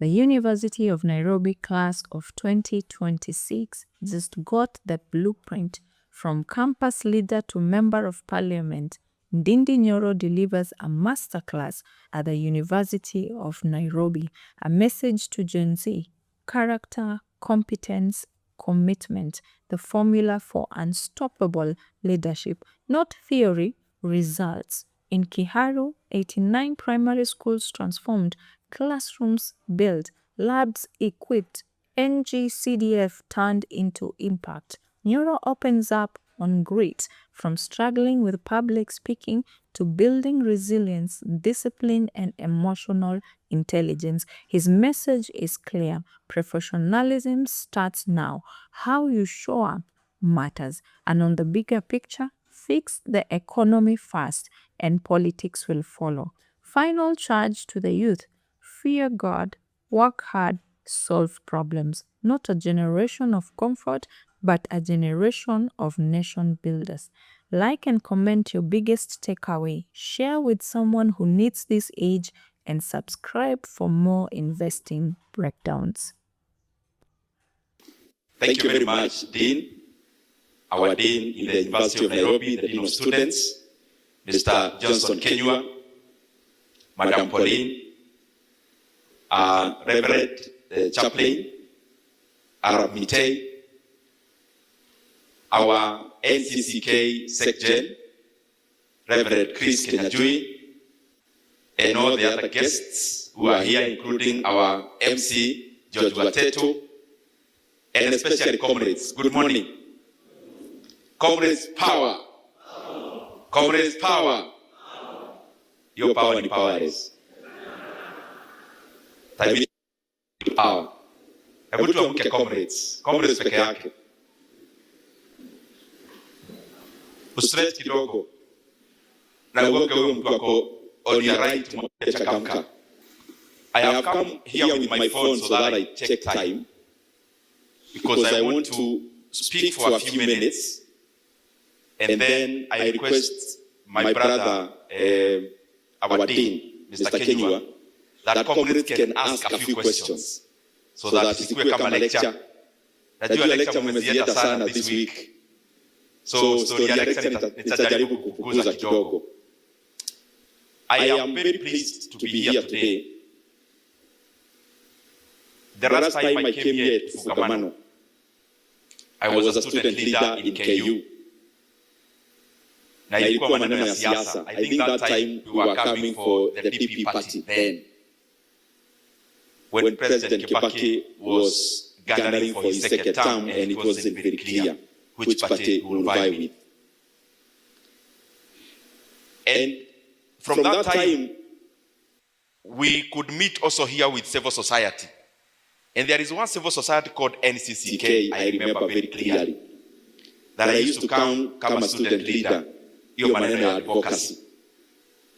The University of Nairobi class of 2026 just got the blueprint. From campus leader to member of parliament, Ndindi Nyoro delivers a masterclass at the University of Nairobi, a message to Gen Z: character, competence, commitment, the formula for unstoppable leadership, not theory, results. In Kiharu, 89 primary schools transformed, classrooms built, labs equipped, NGCDF turned into impact. Nyoro opens up on grit, from struggling with public speaking to building resilience, discipline, and emotional intelligence. His message is clear: professionalism starts now. How you show up matters. And on the bigger picture, fix the economy first, and politics will follow. Final charge to the youth: fear God, work hard, solve problems. Not a generation of comfort, but a generation of nation builders. Like and comment your biggest takeaway. Share with someone who needs this age, and subscribe for more investing breakdowns. Thank you very much, Dean. Our Dean in the University of Nairobi, the Dean of Students, Mr. Johnson Kenywa, Madam Pauline, Reverend Chaplain, Arab Mitei, our NCCK Secgen, Reverend Chris Kenyajui, and all the other guests who are here, including our MC, George Wateto, and especially comrades. Good morning. Comrades, power. Comrades, power. Your power ni power is. Taimini power. Hebu tuamke comrades. Comrades peke yake. Usret kidogo. Na uoke huyo mtu wako on your right changamka. I have come here with my phone so that I check time, because I want to speak for a few minutes, and then I request my brother, our Dean, Mr. Kenywa, that comrades can ask a few questions, so that isikuwe kama lecture. Najua lecture mmezienda sana this week, so story ya lecture nitajaribu kukuza kidogo. I am very pleased to be here today. The last time I came here to Fugamano, I was a student leader in KU. Na ilikuwa maneno ya siasa. I think that time we were coming for the DP party then, when President Kibaki was gunning for his second term, and it wasn't very clear which party he would vie with. And from that time, we could meet also here with civil society. And there is one civil society called NCCK, I remember very clearly, that I used to come a student leader, hiyo maneno ya advocacy.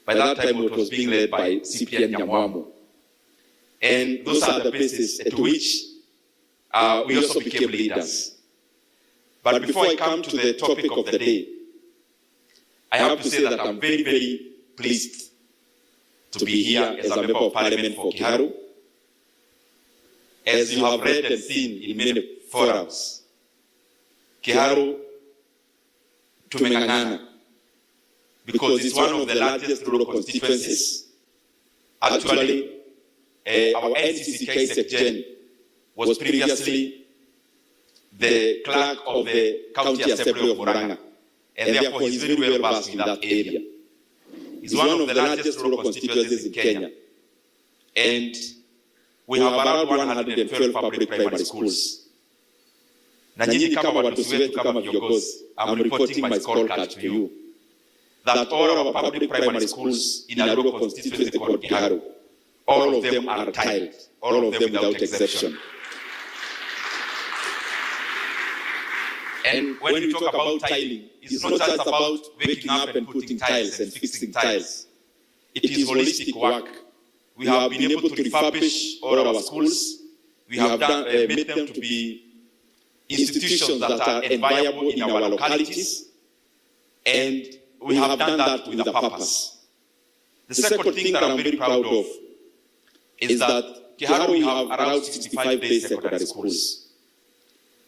By that time, it was being led by CPN Nyamwamo. And those are the places at which we also became leaders. But before I come to the topic of the day, I have to say that I'm very, very pleased to be here as a member of parliament for Kiharu. As you have read and seen in many forums, Kiharu tumeng'ang'ana, because it's one of the largest rural constituencies. Actually, our NCCK Secgen was previously the clerk of the County Assembly of Murang'a, and therefore he's very well versed in that area. It's one of the largest rural constituencies in Kenya, and we have around 112 public primary schools. Na nyinyi kama watusi wetu kama viongozi, I'm reporting my scorecard to you, that all our public primary schools in a rural constituency called Kiharu, all of them are tiled, all of them without exception. And when we talk about tiling, it's not just about waking up and putting tiles and fixing tiles. It is holistic work. We have been able to refurbish all our schools. We have made them to be institutions that are enviable in our localities. And we have done that with a purpose. The second thing that I'm very proud of is that Kiharu, we have around 65 day secondary schools.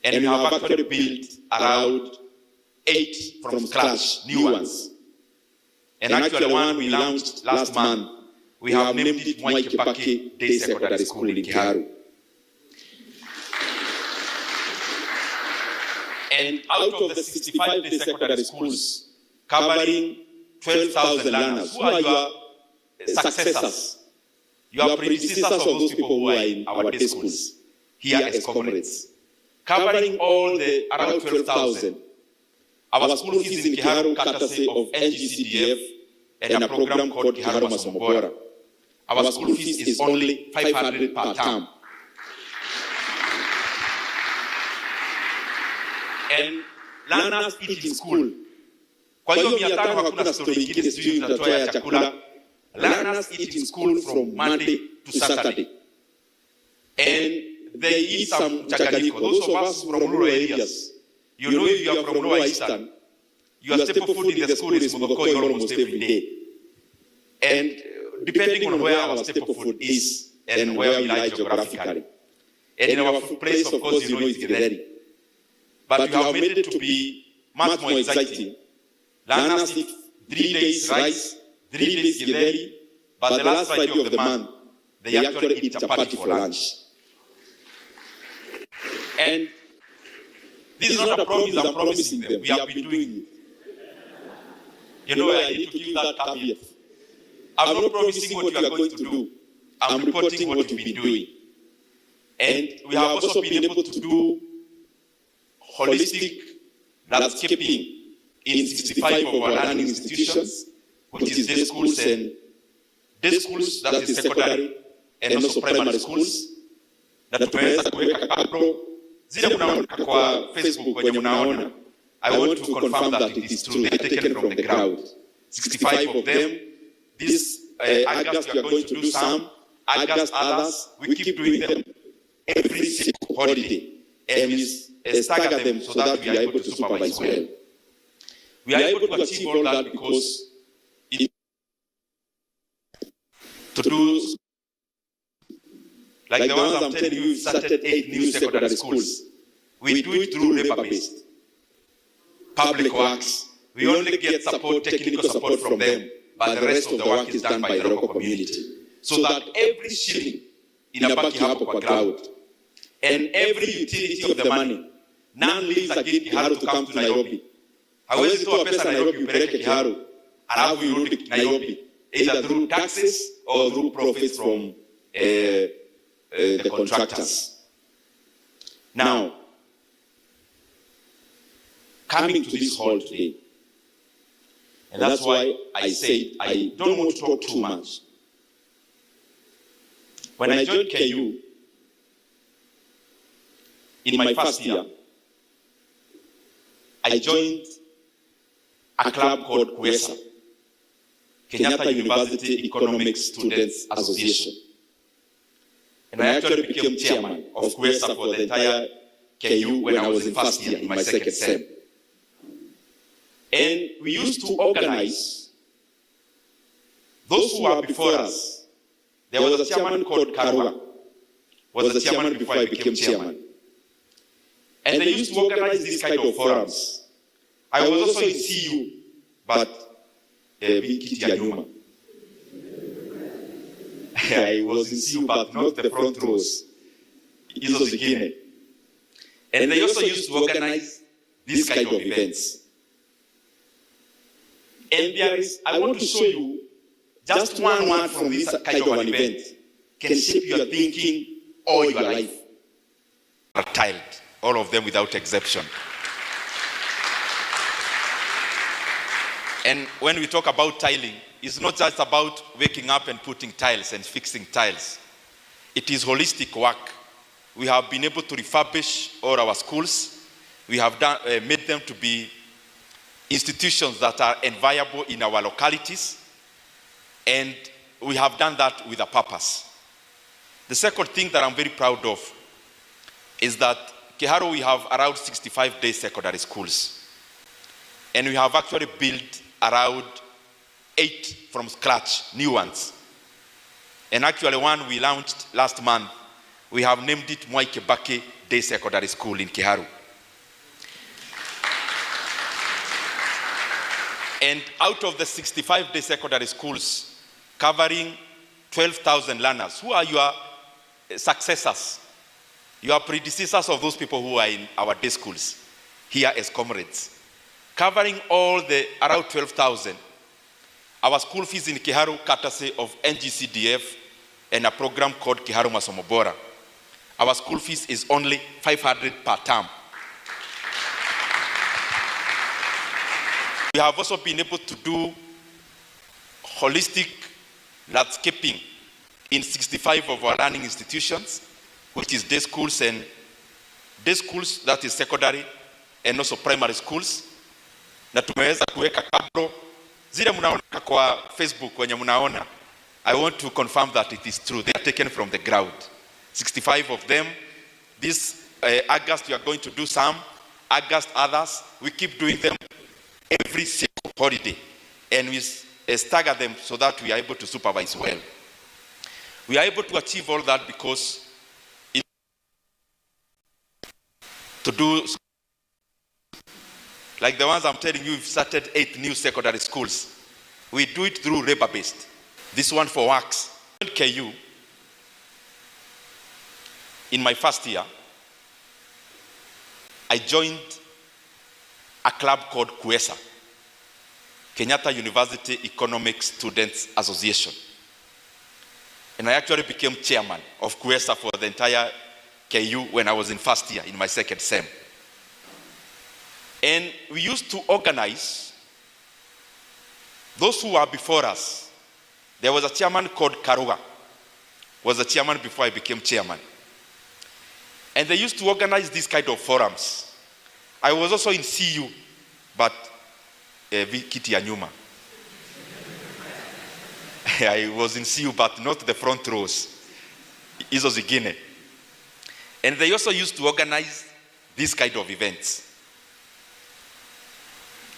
And we have actually built around 8 from scratch, new ones. And actually one we launched last month, we have named it Mwai Kibaki Day Secondary School in Kiharu. And out of the 65 day secondary schools, covering 12,000 learners, who are your successors, your predecessors of those people who are in our day schools, here as comrades, covering all the around 12,000. Our school is in Kiharu, courtesy of NGCDF and a program called Kiharu Masomobora. Our school fees is only 500 per term. And learners eat in school. Kwa hiyo 500 hakuna story ingine sijui utatoa ya chakula. Learners eat in school from Monday to Saturday. And they eat some chakadiko. Those of us from rural areas, you know, if you are from Lower Eastern, your staple food in the school is mogokoi almost every day. And depending on where our staple food is and where we lie geographically. And in our place, of course, you know, it's Githeri. But we have made it to be much more exciting. Learners eat 3 days rice, 3 days Githeri, but the last Friday of the month, they actually eat chapati for lunch. And this is not a promise I'm promising them. We have been doing it. You know, I need to give that caveat. I'm not promising what we are going to do. I'm reporting what we've been doing. And we have also been able to do holistic landscaping in 65 of our learning institutions, which is day schools and day schools, that is secondary, and also primary schools. Na tumeweza kuweka kando zile mnaona kwa Facebook kwenye mnaona. I want to confirm that it is true. They are taken from the ground. 65 of them. This August we are going to do some. August others. We keep doing them every single holiday. And we stagger them so that we are able to supervise well. We are able to achieve all that because to do like the ones I'm telling you, we've started 8 new secondary schools. We do it through labor-based. Public works. We only get support, technical support from them, but the rest of the work is done by the local community. So that every shilling inabaki hapo kwa ground, and every utility of the money, none leaves again Kiharu to come to Nairobi. Hawezi toa pesa Nairobi upeleke Kiharu, alafu irudi Nairobi, either through taxes or through profits from the contractors. Now, coming to this hall today, and that's why I said I don't want to talk too much. When I joined KU, in my first year, I joined a club called KUESA, Kenyatta University Economics Students Association. And I actually became chairman of KUESA for the entire KU when I was in first year, in my second sem. And we used to organize those who were before us. There was a chairman called Karua, was the chairman before I became chairman. And they used to organize these kind of forums. I was also in CU, but I was in CU, but not the front rows. And they also used to organize these kind of events. And I want to show you just one word from this kind of an event can shape your thinking all your life. Are tiled, all of them without exception. And when we talk about tiling, it's not just about waking up and putting tiles and fixing tiles. It is holistic work. We have been able to refurbish all our schools. We have made them to be institutions that are enviable in our localities. And we have done that with a purpose. The second thing that I'm very proud of is that Kiharu, we have around 65 day secondary schools. And we have actually built around 8 from scratch, new ones. And actually one we launched last month, we have named it Mwai Kibaki Day Secondary School in Kiharu. And out of the 65 day secondary schools covering 12,000 learners, who are your successors, your predecessors of those people who are in our day schools here as comrades? Covering all the around 12,000, our school fees in Kiharu, courtesy of NGCDF and a program called Kiharu Masomo Bora, our school fees is only 500 per term. We have also been able to do holistic landscaping in 65 of our learning institutions, which is day schools, that is secondary, and also primary schools. Na tumeweza kuweka kabro zile mnaona kwa Facebook wenye mnaona. I want to confirm that it is true. They are taken from the ground. 65 of them. This August we are going to do some. August others. We keep doing them every single holiday, and we stagger them so that we are able to supervise well. We are able to achieve all that because to do like the ones I'm telling you, we've started 8 new secondary schools. We do it through labor-based. This one for works. At KU, in my first year, I joined a club called KUESA, Kenyatta University Economic Students Association. And I actually became chairman of KUESA for the entire KU when I was in first year, in my second sem. And we used to organize those who were before us. There was a chairman called Karuga, was a chairman before I became chairman. And they used to organize these kind of forums. I was also in CU, but kiti ya nyuma. I was in CU, but not the front rows. Izo zingine. And they also used to organize these kind of events.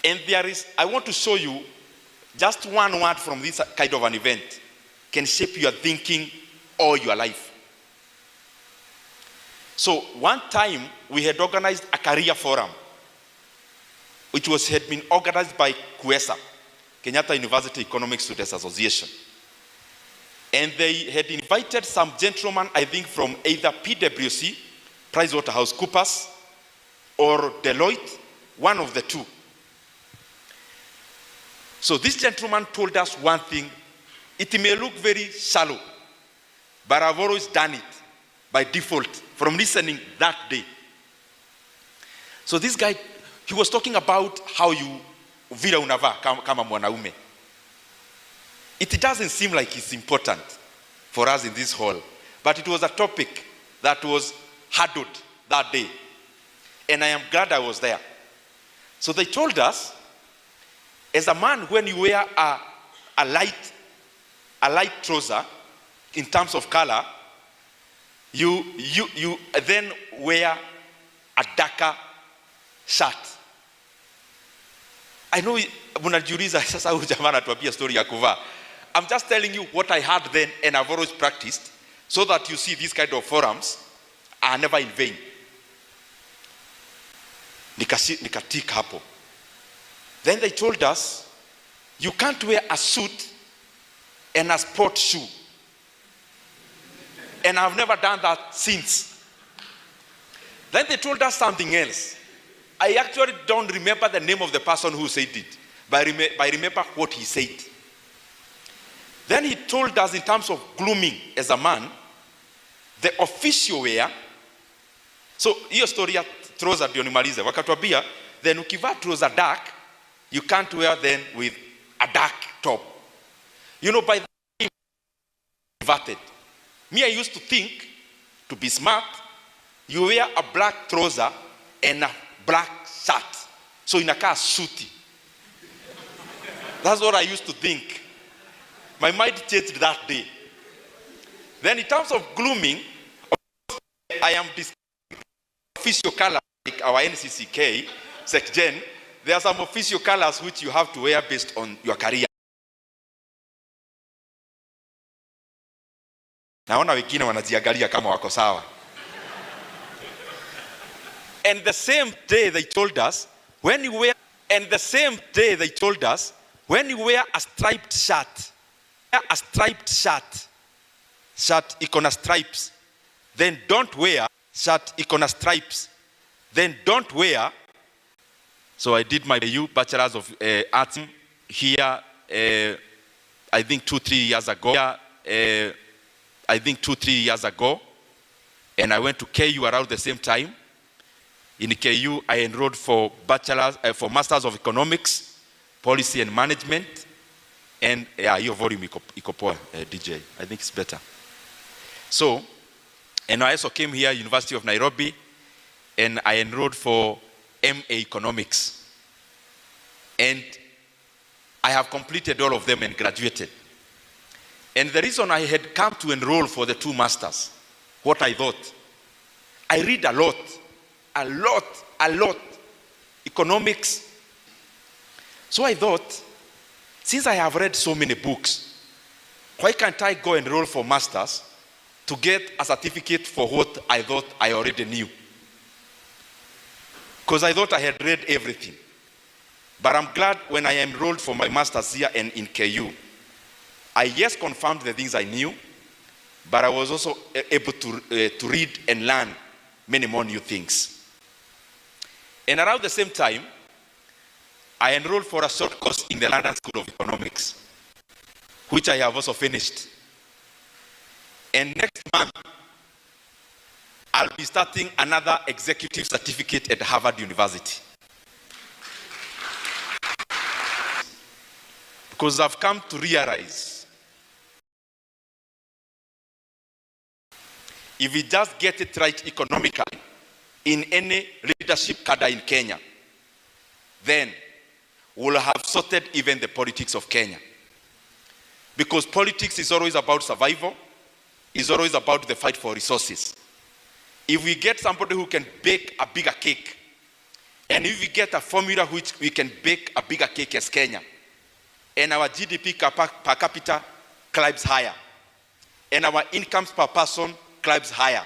And I want to show you just one word from this kind of an event can shape your thinking all your life. So one time we had organized a career forum, which had been organized by KUESA, Kenyatta University Economic Students Association. And they had invited some gentlemen, I think from either PwC, PricewaterhouseCoopers, or Deloitte, one of the two. So this gentleman told us one thing. It may look very shallow, but I've always done it by default from listening that day. So this guy, he was talking about how you vile unavaa kama mwanaume. It doesn't seem like it's important for us in this hall, but it was a topic that was handled that day. And I am glad I was there. So they told us, as a man, when you wear a light trouser in terms of color, you then wear a darker shirt. I know mnajiuliza sasa huyu jamaa anatuambia story ya kuvaa. I'm just telling you what I had then and I've always practiced, so that you see these kind of forums are never in vain. Nikatika hapo. Then they told us, you can't wear a suit and a sport shoe. And I've never done that since. Then they told us something else. I actually don't remember the name of the person who said it, but I remember what he said. Then he told us in terms of grooming as a man, the official wear. So hiyo story ya trouser ndio nimalize. Wakatuambia, then ukivaa trouser dark, you can't wear then with a dark top. You know, by the time inverted. Me, I used to think, to be smart, you wear a black trouser and a black shirt. So inakaa suti. That's what I used to think. My mind changed that day. Then in terms of grooming, I am official color like our NCCK, SecGen. There are some official colors which you have to wear based on your career. Naona wengine wanajiangalia kama wako sawa. And the same day they told us, when you wear a striped shirt, shirt iko na stripes, then don't wear shirt iko na stripes, then don't wear. So I did my bachelor's of arts here, I think 2-3 years ago, and I went to KU around the same time. In KU, I enrolled for Masters of Economics, Policy and Management, and your volume iko poa, DJ. I think it's better. So, and I also came here, University of Nairobi, and I enrolled for MA Economics. And I have completed all of them and graduated. And the reason I had come to enroll for the 2 masters, what I thought, I read a lot, economics. So I thought, since I have read so many books, why can't I go enroll for masters to get a certificate for what I thought I already knew? Because I thought I had read everything. But I'm glad when I enrolled for my masters here and in KU, I confirmed the things I knew, but I was also able to read and learn many more new things. And around the same time, I enrolled for a short course in the London School of Economics, which I have also finished. And next month, I'll be starting another executive certificate at Harvard University. Because I've come to realize, if we just get it right economically in any leadership cadre in Kenya, then we'll have sorted even the politics of Kenya. Because politics is always about survival, is always about the fight for resources. If we get somebody who can bake a bigger cake, and if we get a formula which we can bake a bigger cake as Kenya, and our GDP per capita climbs higher, and our incomes per person climbs higher,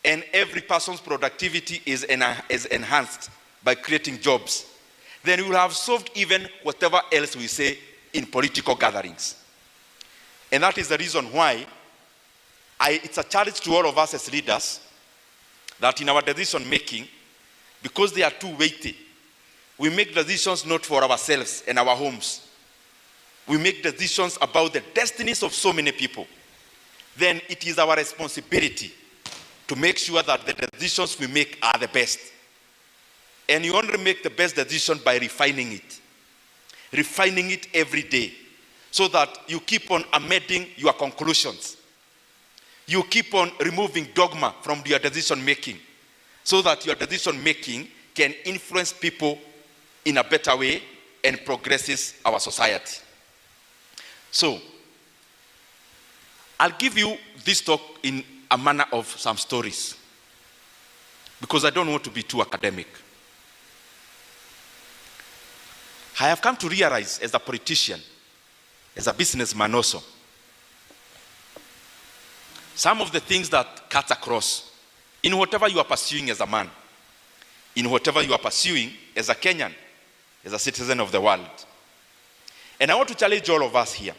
and every person's productivity is enhanced by creating jobs, then we will have solved even whatever else we say in political gatherings. And that is the reason why it's a challenge to all of us as leaders that in our decision making, because they are too weighty, we make decisions not for ourselves and our homes. We make decisions about the destinies of so many people. Then it is our responsibility to make sure that the decisions we make are the best. And you only make the best decision by refining it every day, so that you keep on amending your conclusions. You keep on removing dogma from your decision making, so that your decision making can influence people in a better way and progresses our society. So, I'll give you this talk in a manner of some stories, because I don't want to be too academic. I have come to realize as a politician, as a businessman also, some of the things that cut across in whatever you are pursuing as a man, in whatever you are pursuing as a Kenyan, as a citizen of the world. And I want to challenge all of us here.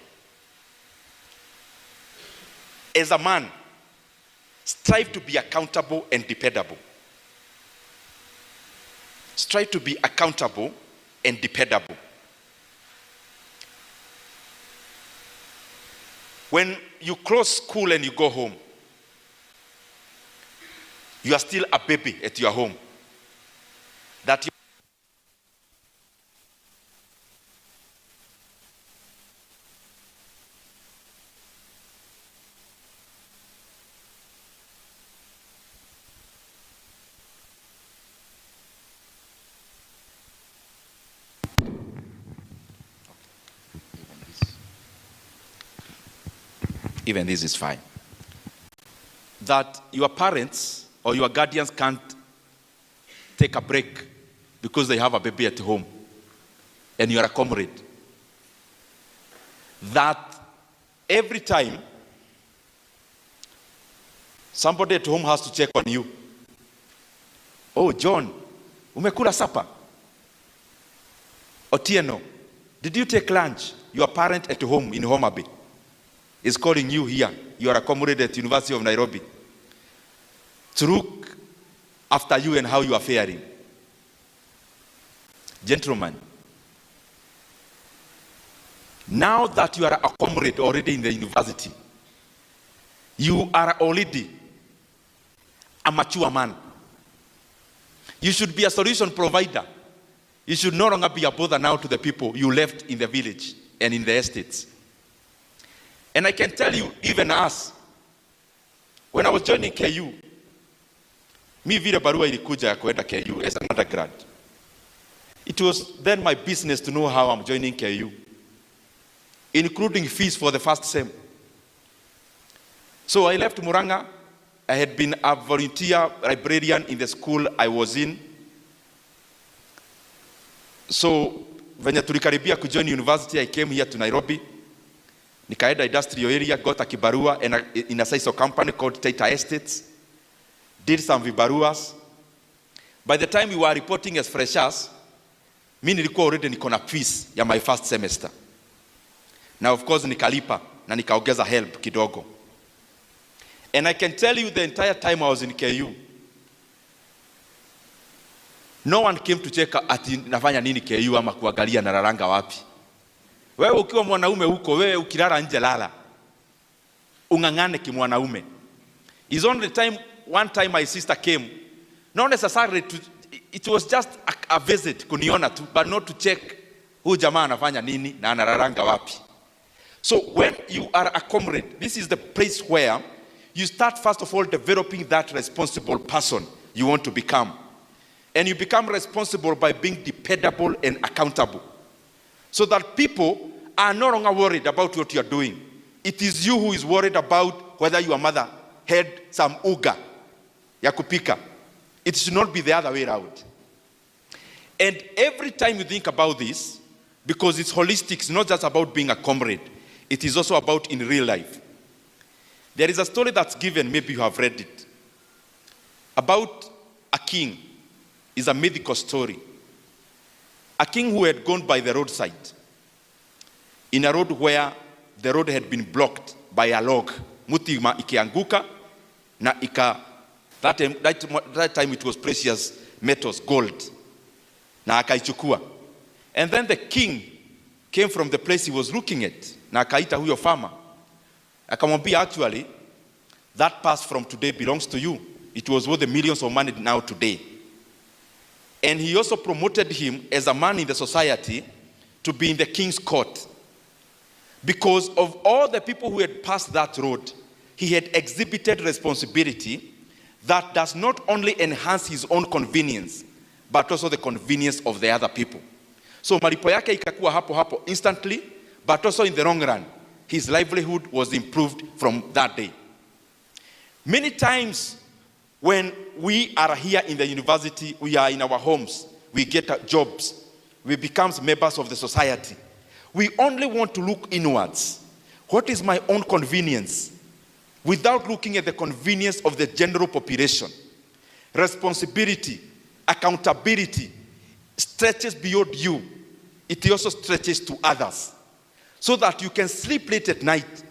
As a man, strive to be accountable and dependable. Strive to be accountable and dependable. When you close school and you go home, you are still a baby at your home. Even this is fine. That your parents or your guardians can't take a break because they have a baby at home and you are a comrade. That every time Somebody at home has to check on you. Oh, John, umekula supper? Otieno, did you take lunch? Your parent at home in Homa Bay is calling you here. You are a comrade at University of Nairobi to look after you and how you are faring. Gentlemen, now that you are a comrade already in the university, you are already a mature man. You should be a solution provider. You should no longer be a bother now to the people you left in the village and in the estates. And I can tell you, even us, when I was joining KU, mi vile barua ilikuja ya kuenda KU as an undergrad, it was then my business to know how I'm joining KU, including fees for the first sem. So I left Muranga. I had been a volunteer librarian in the school I was in. So venye tulikaribia kujoin university, I came here to Nairobi. Nikaenda industrial area, got a kibarua in a size of company called Taita Estates. Did some vibaruas. By the time we were reporting as freshers, mi nilikuwa already niko na fees ya my first semester. Now of course nikalipa na nikaongeza help kidogo. And I can tell you the entire time I was in KU, no one came to check ati nafanya nini KU ama kuangalia nararanga wapi. Wewe ukiwa mwanaume huko, wewe ukilala nje lala. Ungangane kimwanaume. It's only one time my sister came, not necessarily to, it was just a visit kuniona tu, but not to check huyu jamaa anafanya nini na anararanga wapi. So when you are a comrade, this is the place where you start first of all developing that responsible person you want to become. And you become responsible by being dependable and accountable. So that people are no longer worried about what you are doing. It is you who is worried about whether your mother had some uga ya kupika. It should not be the other way around. And every time you think about this, because it's holistic, it's not just about being a comrade, it is also about in real life. There is a story that's given, maybe you have read it, about a king. It's a mythical story. A king who had gone by the roadside, in a road where the road had been blocked by a log. Muti ikianguka, na that time it was precious metals, gold. Na akaichukua. And then the king came from the place he was looking at. Na akaita huyo farmer. Akamwambia, actually, that pass from today belongs to you. It was worth the millions of money now today. And he also promoted him as a man in the society to be in the king's court. Because of all the people who had passed that road, he had exhibited responsibility that does not only enhance his own convenience, but also the convenience of the other people. So malipo yake ikakuwa hapo hapo instantly, but also in the long run, his livelihood was improved from that day. Many times when we are here in the university, we are in our homes, we get jobs, we become members of the society. We only want to look inwards. What is my own convenience? Without looking at the convenience of the general population. Responsibility, accountability stretches beyond you. It also stretches to others. So that you can sleep late at night,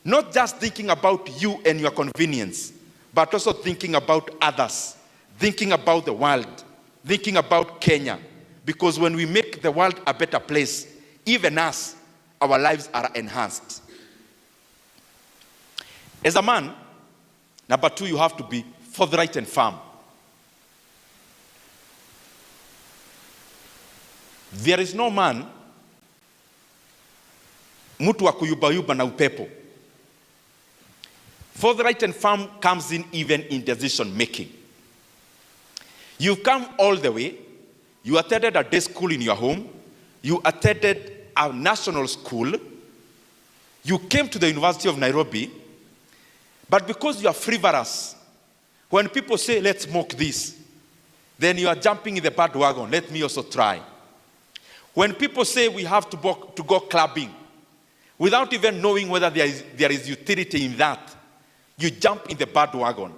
not just thinking about you and your convenience, but also thinking about others, thinking about the world, thinking about Kenya. Because when we make the world a better place, even us, our lives are enhanced. As a man, number two, you have to be forthright and firm. There is no man mtu wa kuyubayuba na upepo. Forthright and firm comes in even in decision making. You've come all the way. You attended a day school in your home. You attended a national school. You came to the University of Nairobi. But because you are frivolous, when people say, let's mock this, then you are jumping in the bandwagon. Let me also try. When people say we have to go clubbing, without even knowing whether there is utility in that, you jump in the bandwagon.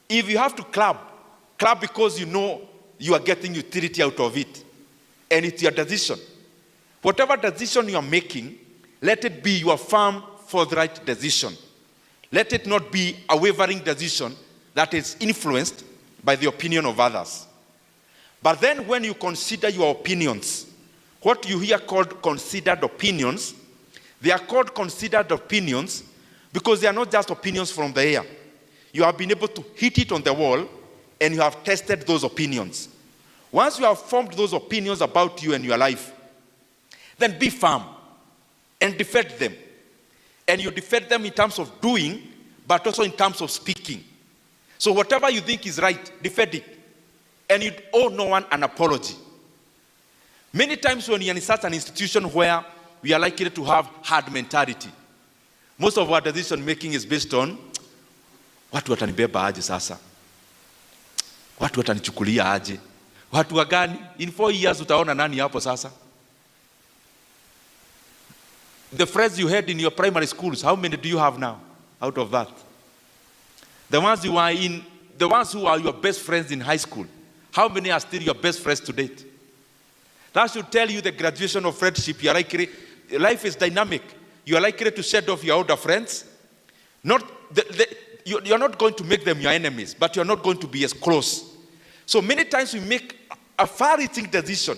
If you have to clap because you know you are getting utility out of it, and it's your decision. Whatever decision you are making, let it be your firm, forthright decision. Let it not be a wavering decision that is influenced by the opinion of others. But then when you consider your opinions, what you hear called considered opinions, they are called considered opinions because they are not just opinions from the air. You have been able to hit it on the wall and you have tested those opinions. Once you have formed those opinions about you and your life, then be firm and defend them. And you defend them in terms of doing, but also in terms of speaking. So whatever you think is right, defend it. And you owe no one an apology. Many times when you're in such an institution where we are likely to have hard mentality, most of our decision making is based on watu watanibeba aje sasa, watu watanichukulia aje, watu wagani, in 4 years utaona nani hapo sasa. The friends you had in your primary schools, how many do you have now out of that? The ones who are your best friends in high school, how many are still your best friends to date? That should tell you the graduation of friendship. Life is dynamic. You are likely to shed off your older friends. You're not going to make them your enemies, but you're not going to be as close. So many times we make a far-reaching decision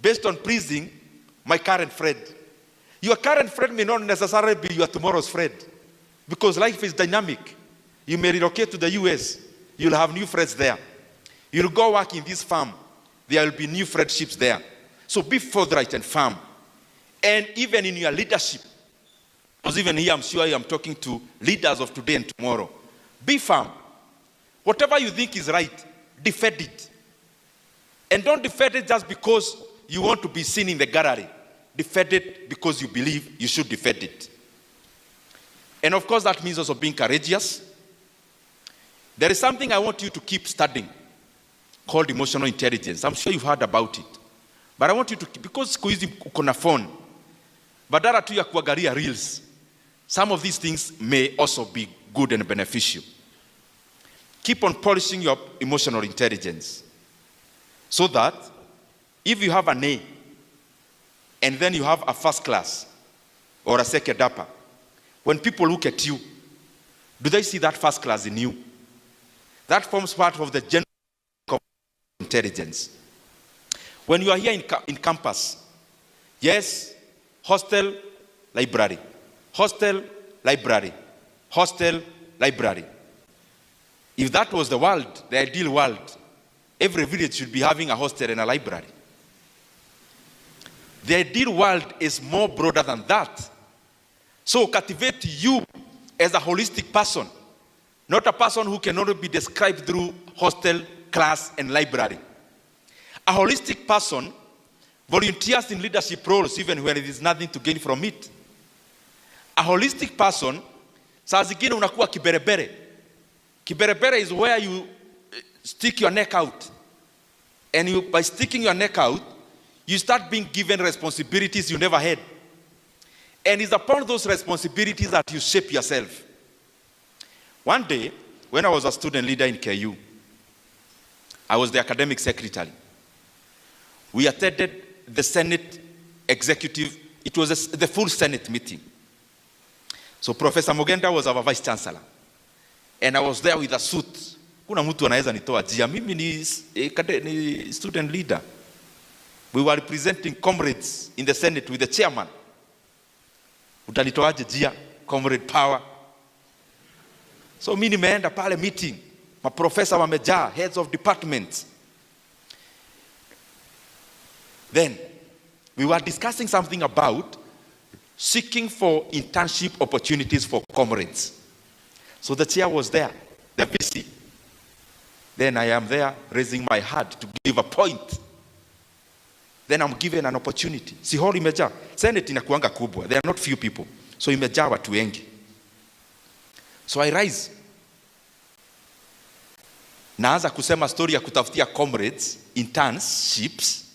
based on pleasing my current friend. Your current friend may not necessarily be your tomorrow's friend because life is dynamic. You may relocate to the US. You'll have new friends there. You'll go work in this farm. There will be new friendships there. So be forthright and firm. And even in your leadership, because even here I'm sure I'm talking to leaders of today and tomorrow. Be firm. Whatever you think is right, defend it. And don't defend it just because you want to be seen in the gallery. Defend it because you believe you should defend it. And of course that means also being courageous. There is something I want you to keep studying called emotional intelligence. I'm sure you've heard about it. But I want you to, because siku hizi uko na phone, badala tu ya kuangalia reels, some of these things may also be good and beneficial. Keep on polishing your emotional intelligence so that if you have an A and then you have a first class or a second upper, when people look at you, do they see that first class in you? That forms part of the general intelligence. When you are here in campus, yes, hostel, library, hostel, library, hostel, library. If that was the world, the ideal world, every village should be having a hostel and a library. The ideal world is more broader than that. So cultivate you as a holistic person, not a person who can only be described through hostel, class, and library. A holistic person volunteers in leadership roles even when there is nothing to gain from it. A holistic person, saa zingine unakuwa kiberebere. Kiberebere is where you stick your neck out. And by sticking your neck out, you start being given responsibilities you never had. And it's upon those responsibilities that you shape yourself. One day, when I was a student leader in KU, I was the academic secretary. We attended the Senate executive, it was the full Senate meeting. So Professor Mogenda was our vice chancellor. And I was there with a suit. Kuna mtu anaweza nitoa jia. Mimi ni student leader. We were representing comrades in the Senate with the chairman. Utanitoaje jia, comrade power. So mimi nimeenda pale meeting. Maprofesa wamejaa, heads of departments. Then we were discussing something about seeking for internship opportunities for comrades. So the chair was there, the VC. Then I am there raising my hand to give a point. Then I'm given an opportunity. Si hall imejaa. Senate inakuanga kubwa. There are not few people. So imejaa watu wengi. So I rise. Naanza kusema story ya kutafutia comrades, internships.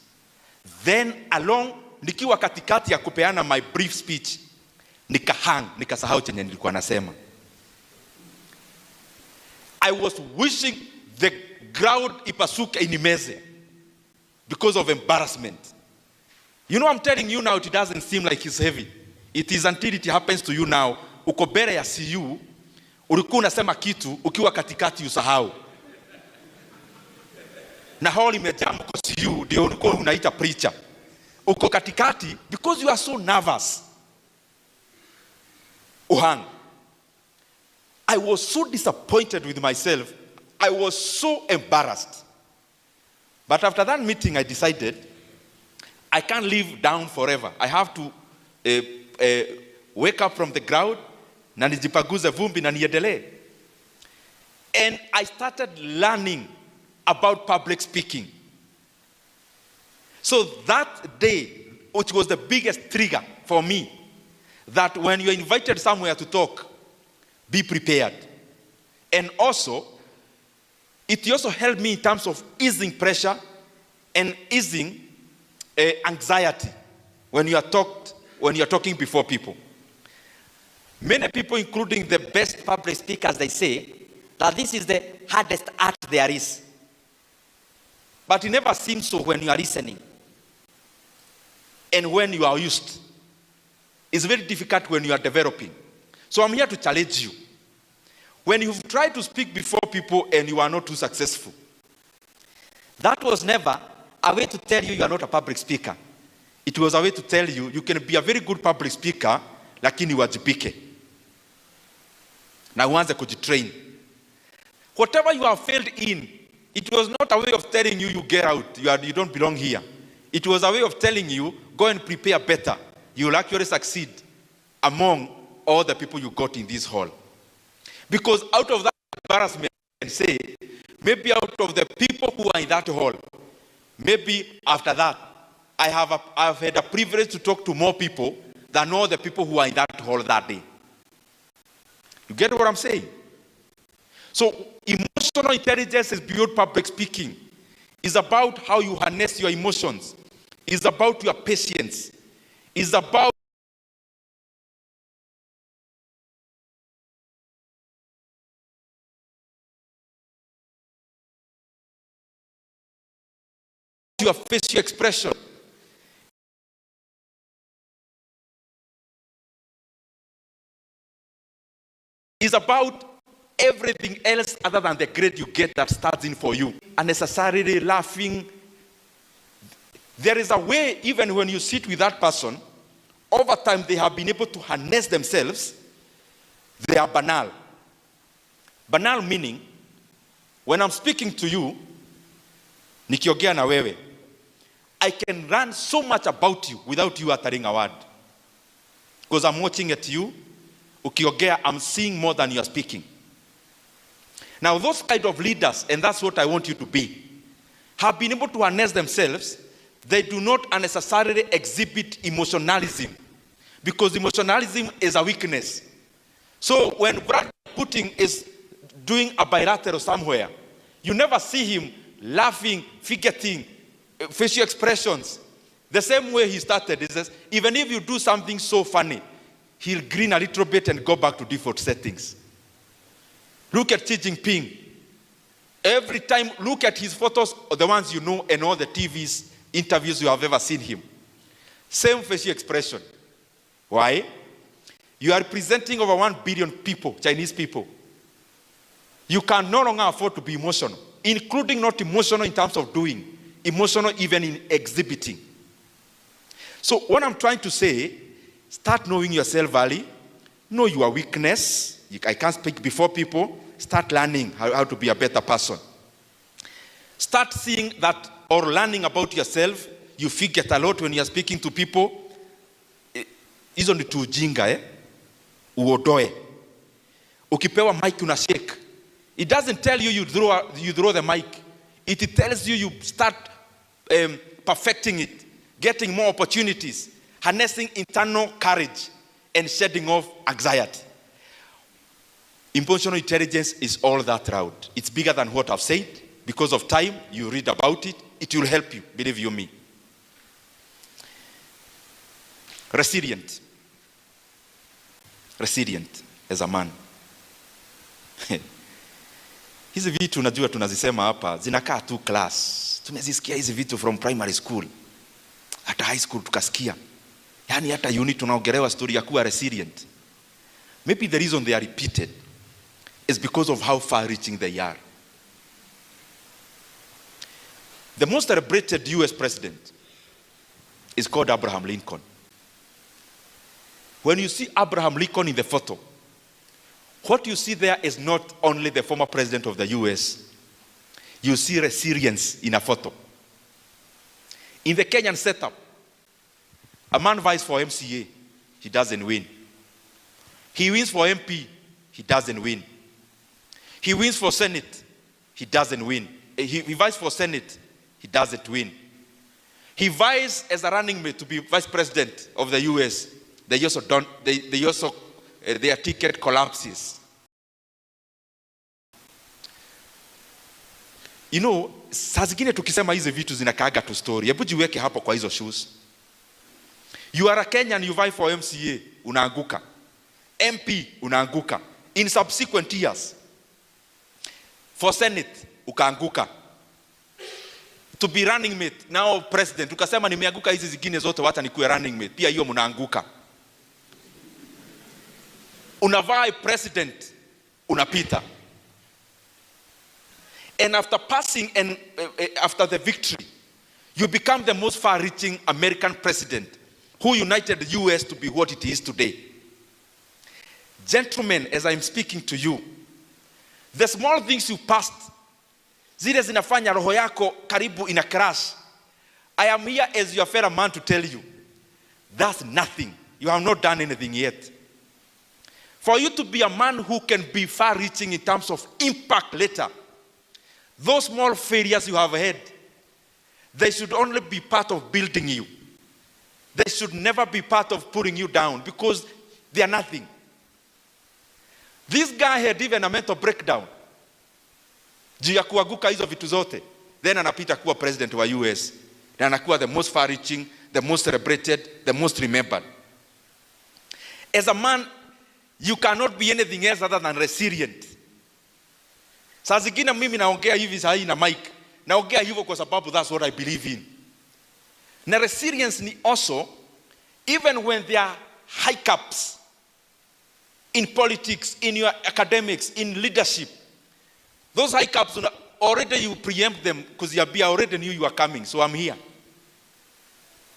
Then along, nikiwa katikati ya kupeana my brief speech, nikasahau chenye nilikuwa nasema. I was wishing the ground ipasuke inimeze because of embarrassment. You know, I'm telling you now, it doesn't seem like it's heavy. It is until it happens to you now. Uko mbele ya CU, ulikuwa unasema kitu, ukiwa katikati usahau. Na hall imejaa mko CU, ndio ulikuwa unaita preacher. Uko katikati, because you are so nervous. Uhang. I was so disappointed with myself. I was so embarrassed. But after that meeting, I decided I can't live down forever. I have to wake up from the ground, na nijipaguze vumbi na niendelee. And I started learning about public speaking. So that day, which was the biggest trigger for me, that when you're invited somewhere to talk, be prepared. And also, it also helped me in terms of easing pressure and easing anxiety when you are talking before people. Many people, including the best public speakers, they say that this is the hardest art there is. But it never seems so when you are listening. And when you are used. It's very difficult when you are developing. So I'm here to challenge you. When you've tried to speak before people and you are not too successful, that was never a way to tell you you are not a public speaker. It was a way to tell you you can be a very good public speaker, lakini wajibike. Na uanze kujitrain. Whatever you have failed in, it was not a way of telling you you get out, you don't belong here. It was a way of telling you, go and prepare better. You will actually succeed among all the people you got in this hall. Because out of that embarrassment, I say, maybe out of the people who are in that hall, maybe after that, I have had a privilege to talk to more people than all the people who are in that hall that day. You get what I'm saying? So emotional intelligence is beyond public speaking. It's about how you harness your emotions. It's about your patience. It's about your facial expression. It's about everything else other than the grade you get that starts in for you. Unnecessarily laughing. There is a way, even when you sit with that person, over time they have been able to harness themselves. They are banal. Banal meaning, when I'm speaking to you, nikiongea na wewe, I can learn so much about you without you uttering a word. Because I'm watching at you, ukiongea, I'm seeing more than you are speaking. Now those kind of leaders, and that's what I want you to be, have been able to harness themselves. They do not unnecessarily exhibit emotionalism, because emotionalism is a weakness. So when Brad Putin is doing a bilateral somewhere, you never see him laughing, forgetting, facial expressions. The same way he started, he says, even if you do something so funny, he'll grin a little bit and go back to default settings. Look at Xi Jinping. Every time, look at his photos, the ones you know, and all the TVs, interviews you have ever seen him. Same facial expression. Why? You are representing over 1 billion people, Chinese people. You can no longer afford to be emotional, including not emotional in terms of doing, emotional even in exhibiting. So what I'm trying to say, start knowing yourself early, know your weakness. I can't speak before people. Start learning how to be a better person. Start seeing that, or learning about yourself. You forget a lot when you're speaking to people. Hizo ni tu ujinga, uodoe. Ukipewa mic una shake. It doesn't tell you you throw the mic. It tells you start perfecting it, getting more opportunities, harnessing internal courage, and shedding off anxiety. Emotional intelligence is all that route. It's bigger than what I've said. Because of time, you read about it. It will help you, believe you me. Resilient. Resilient as a man. Hizi vitu unajua tunazisema hapa zinakaa tu class. Tumezisikia hizi vitu from primary school. Hata high school tukasikia. Yani hata uni tunaongelewa story ya kuwa resilient. Maybe the reason they are repeated is because of how far reaching they are. The most celebrated US president is called Abraham Lincoln. When you see Abraham Lincoln in the photo, what you see there is not only the former president of the US. You see resilience in a photo. In the Kenyan setup, a man vies for MCA, he doesn't win. He wins for MP, he doesn't win. He wins for Senate, he doesn't win. He vies for Senate, he doesn't win. He vies as a running mate to be vice president of the US. Their ticket collapses. You know, saa zingine tukisema hizi vitu zinakaaga tu story. Hebu jiweke hapo kwa hizo shoes. You are a Kenyan, you vie for MCA, unaanguka. MP, unaanguka. In subsequent years, for Senate, ukaanguka. To be running mate, now president, ukasema nimeanguka hizi zingine zote wacha nikuwe running mate. Pia hiyo mnaanguka. Unavai president, unapita. And after passing and after the victory, you become the most far-reaching American president who united the US to be what it is today. Gentlemen, as I'm speaking to you, the small things you passed, zile zinafanya roho yako karibu ina crash. I am here as your fellow man to tell you, that's nothing. You have not done anything yet. For you to be a man who can be far-reaching in terms of impact later, those small failures you have had, they should only be part of building you. They should never be part of putting you down because they are nothing. This guy had even a mental breakdown. Juu ya kuanguka hizo vitu zote. Then anapita kuwa president wa US. Na anakuwa the most far-reaching, the most celebrated, the most remembered. As a man, you cannot be anything else other than resilient. Saa zingine mimi naongea hivi saa hii na mic. Naongea hivyo kwa sababu that's what I believe in. Na resilience ni also, even when there are hiccups in politics, in your academics, in leadership, those hiccups, already you preempt them because you already knew you are coming. So I'm here.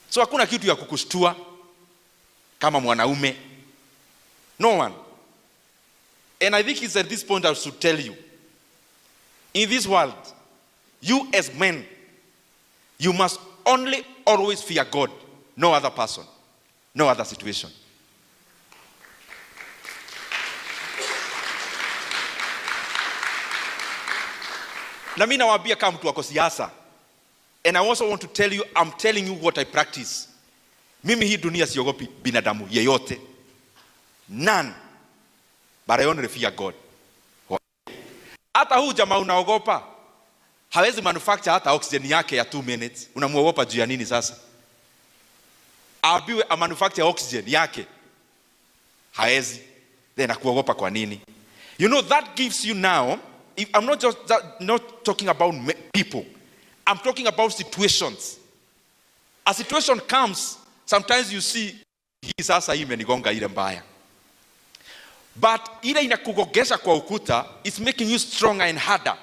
So hakuna kitu ya kukushtua kama mwanaume. No one. And I think it's at this point I should tell you, in this world, you as men, you must only always fear God, no other person, no other situation. Na mimi nawaambia kama mtu wako siasa. And I also want to tell you, I'm telling you what I practice. Mimi hii dunia siogopi binadamu yeyote. None. But I only fear God. Hata huu jamaa unaogopa, hawezi manufacture hata oxygen yake ya 2 minutes. Unamuogopa juu ya nini sasa? Abiwe a manufacture oxygen yake. Hawezi. Then akuogopa kwa nini? You know, that gives you now, I'm not talking about people. I'm talking about situations. A situation comes, sometimes you see, hii sasa hii imenigonga ile mbaya. But ile inakugogesha kwa ukuta, it's making you stronger and harder.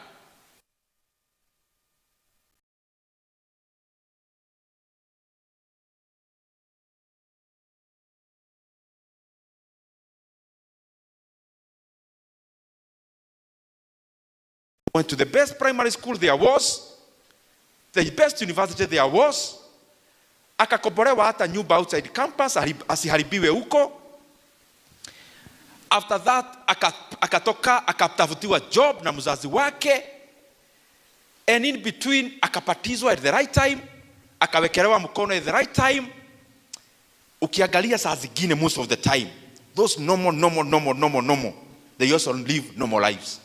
Went to the best primary school there was, the best university there was, akakobolewa hata nyumba outside campus, asiharibiwe huko. After that, akatoka, akatafutiwa job na mzazi wake. And in between, akapatizwa at the right time, akawekelewa mkono at the right time. Ukiangalia saa zingine most of the time, those normal, they also live normal lives.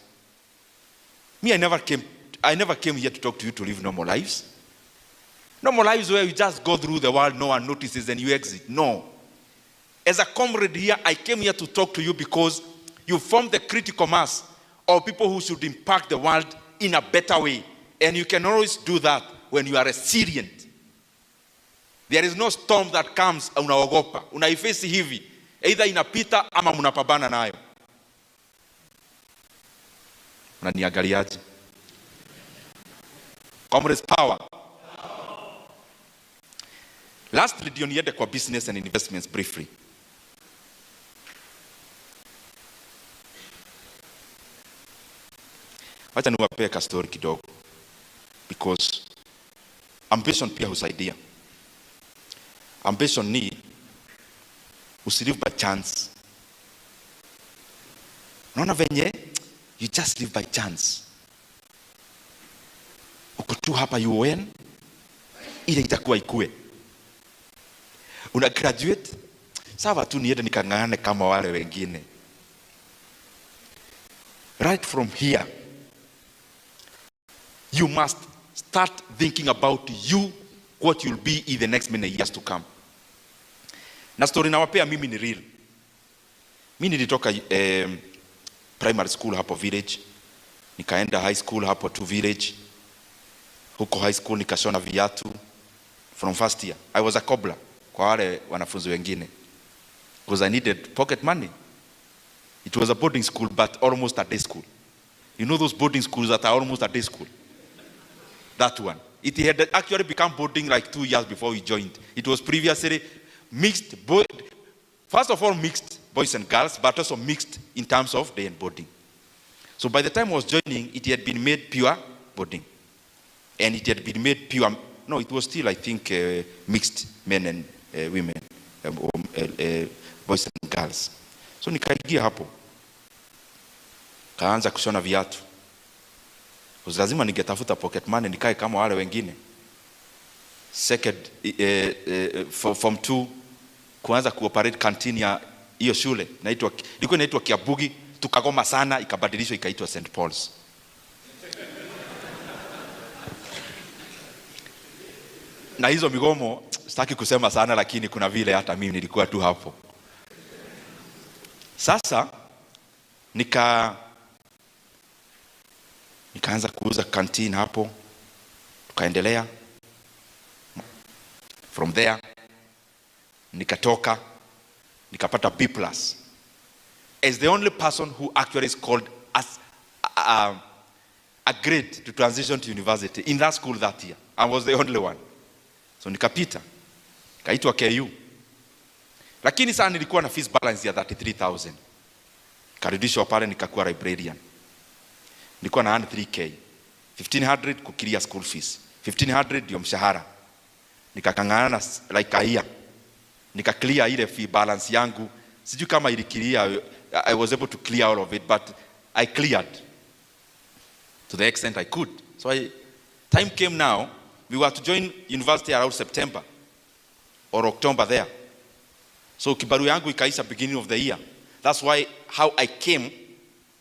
Me, I never came here to talk to you to live normal lives. Normal lives where you just go through the world, no one notices and you exit. No. As a comrade here, I came here to talk to you because you form the critical mass or people who should impact the world in a better way. And you can always do that when you are resilient. There is no storm that comes unaogopa. Unaifesi hivi. Either inapita ama mnapambana nayo. Unaniangaliaje? Comrades, power. Lastly, ndio niende kwa business and investments briefly. Wacha niwape ka story kidogo, because ambition pia husaidia. Ambition ni usilive by chance. Unaona venye you just live by chance. Uko tu hapa UN, ile itakuwa ikue. Una graduate, sawa tu niende nikang'ang'ane kama wale wengine. Right from here, you must start thinking about you, what you'll be in the next many years to come. Na story nawapea mimi ni real. Mimi nilitoka primary school hapo village, nikaenda high school hapo tu village. Huko high school nikashona viatu from first year. I was a cobbler kwa wale wanafunzi wengine, because I needed pocket money. It was a boarding school but almost a day school. You know those boarding schools that are almost a day school? That one. It had actually become boarding like 2 years before we joined. It was previously mixed, first of all mixed boys and girls, but also mixed in terms of day and boarding. So by the time I was joining, it had been made pure boarding. And it had been made pure, no, it was still, I think, mixed men and women, boys and girls. So nikaingia hapo, kaanza kushona viatu. Lazima ningetafuta pocket money nikae kama wale wengine. Second, form 2, kuanza kuoperate canteen ya hiyo shule. Ilikuwa inaitwa Kiabugi, tukagoma sana, ikabadilishwa ikaitwa St. Paul's. Na hizo migomo sitaki kusema sana, lakini kuna vile hata mimi nilikuwa tu hapo. Sasa nikaanza kuuza canteen hapo, tukaendelea. From there nikatoka nikapata B+ as the only person who actually is called as a grade to transition to university in that school that year. I was the only one. So nikapita, kaitwa KU. Lakini sana nilikuwa na fees balance ya 33,000. Karudishwa pale nikakuwa librarian. Nilikuwa na 3K. 1,500 kukilia school fees. 1,500 ndio mshahara. Nikakangana like a year. Nika clear ile fee balance yangu. Sijui kama ili clear, I was able to clear all of it, but I cleared to the extent I could. So time came now, we were to join university around September or October there. So kibaru yangu ikaisha beginning of the year. That's why how I came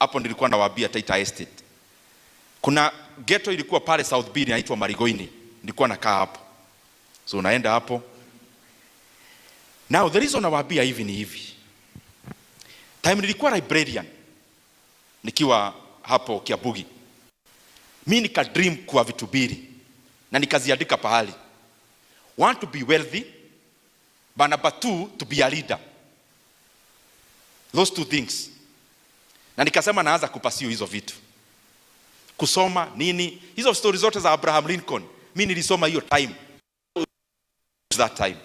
hapo nilikuwa nawaambia Taita Estate. Kuna ghetto ilikuwa pale South B inaitwa Marigoini. Nilikuwa nakaa hapo. So naenda hapo. Now the reason nawaambia hivi ni hivi. Time nilikuwa librarian nikiwa hapo Kiabugi. Mimi nika dream kwa vitu mbili na nikaziandika pahali. One, to be wealthy, but number 2, to be a leader. Those two things. Na nikasema naanza kupasiu hizo vitu. Kusoma nini? Hizo stories zote za Abraham Lincoln. Mimi nilisoma hiyo time. That time.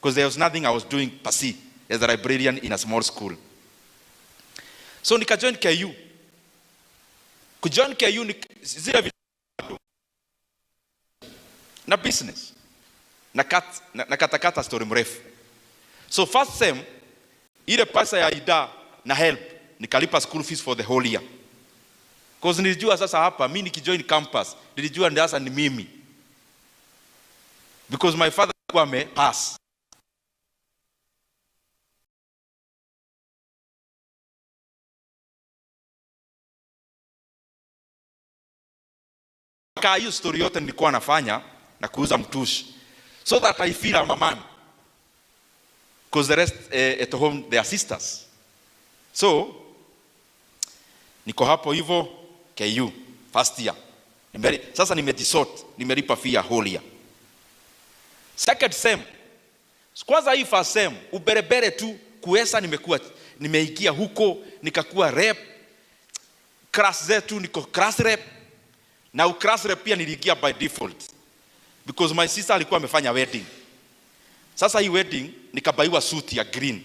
Because there was nothing I was doing per se as a librarian in a small school. So nika join KU. Kujoin KU ni zile vitu na business. Na katakata story mrefu. So first sem, ile pesa ya ida na help, nikalipa school fees for the whole year. Because nilijua sasa hapa, mimi nikijoin campus, nilijua ndiasa ni mimi. Because my father alikuwa amepass. Kwa hiyo story yote nilikuwa nafanya na kuuza mtushi. So that I feel I'm a man. Because the rest at home, they are sisters. So, Niko hapo hivyo KU first year. Sasa nimejisort, nimelipa fee ya whole year. Second sem, kwanza hii first sem uberebere tu kuesa, nimeingia huko nikakuwa rep. Class zetu niko class rep, na class rep pia niliingia by default because my sister alikuwa amefanya wedding. Sasa hii wedding nikabaiwa suit ya green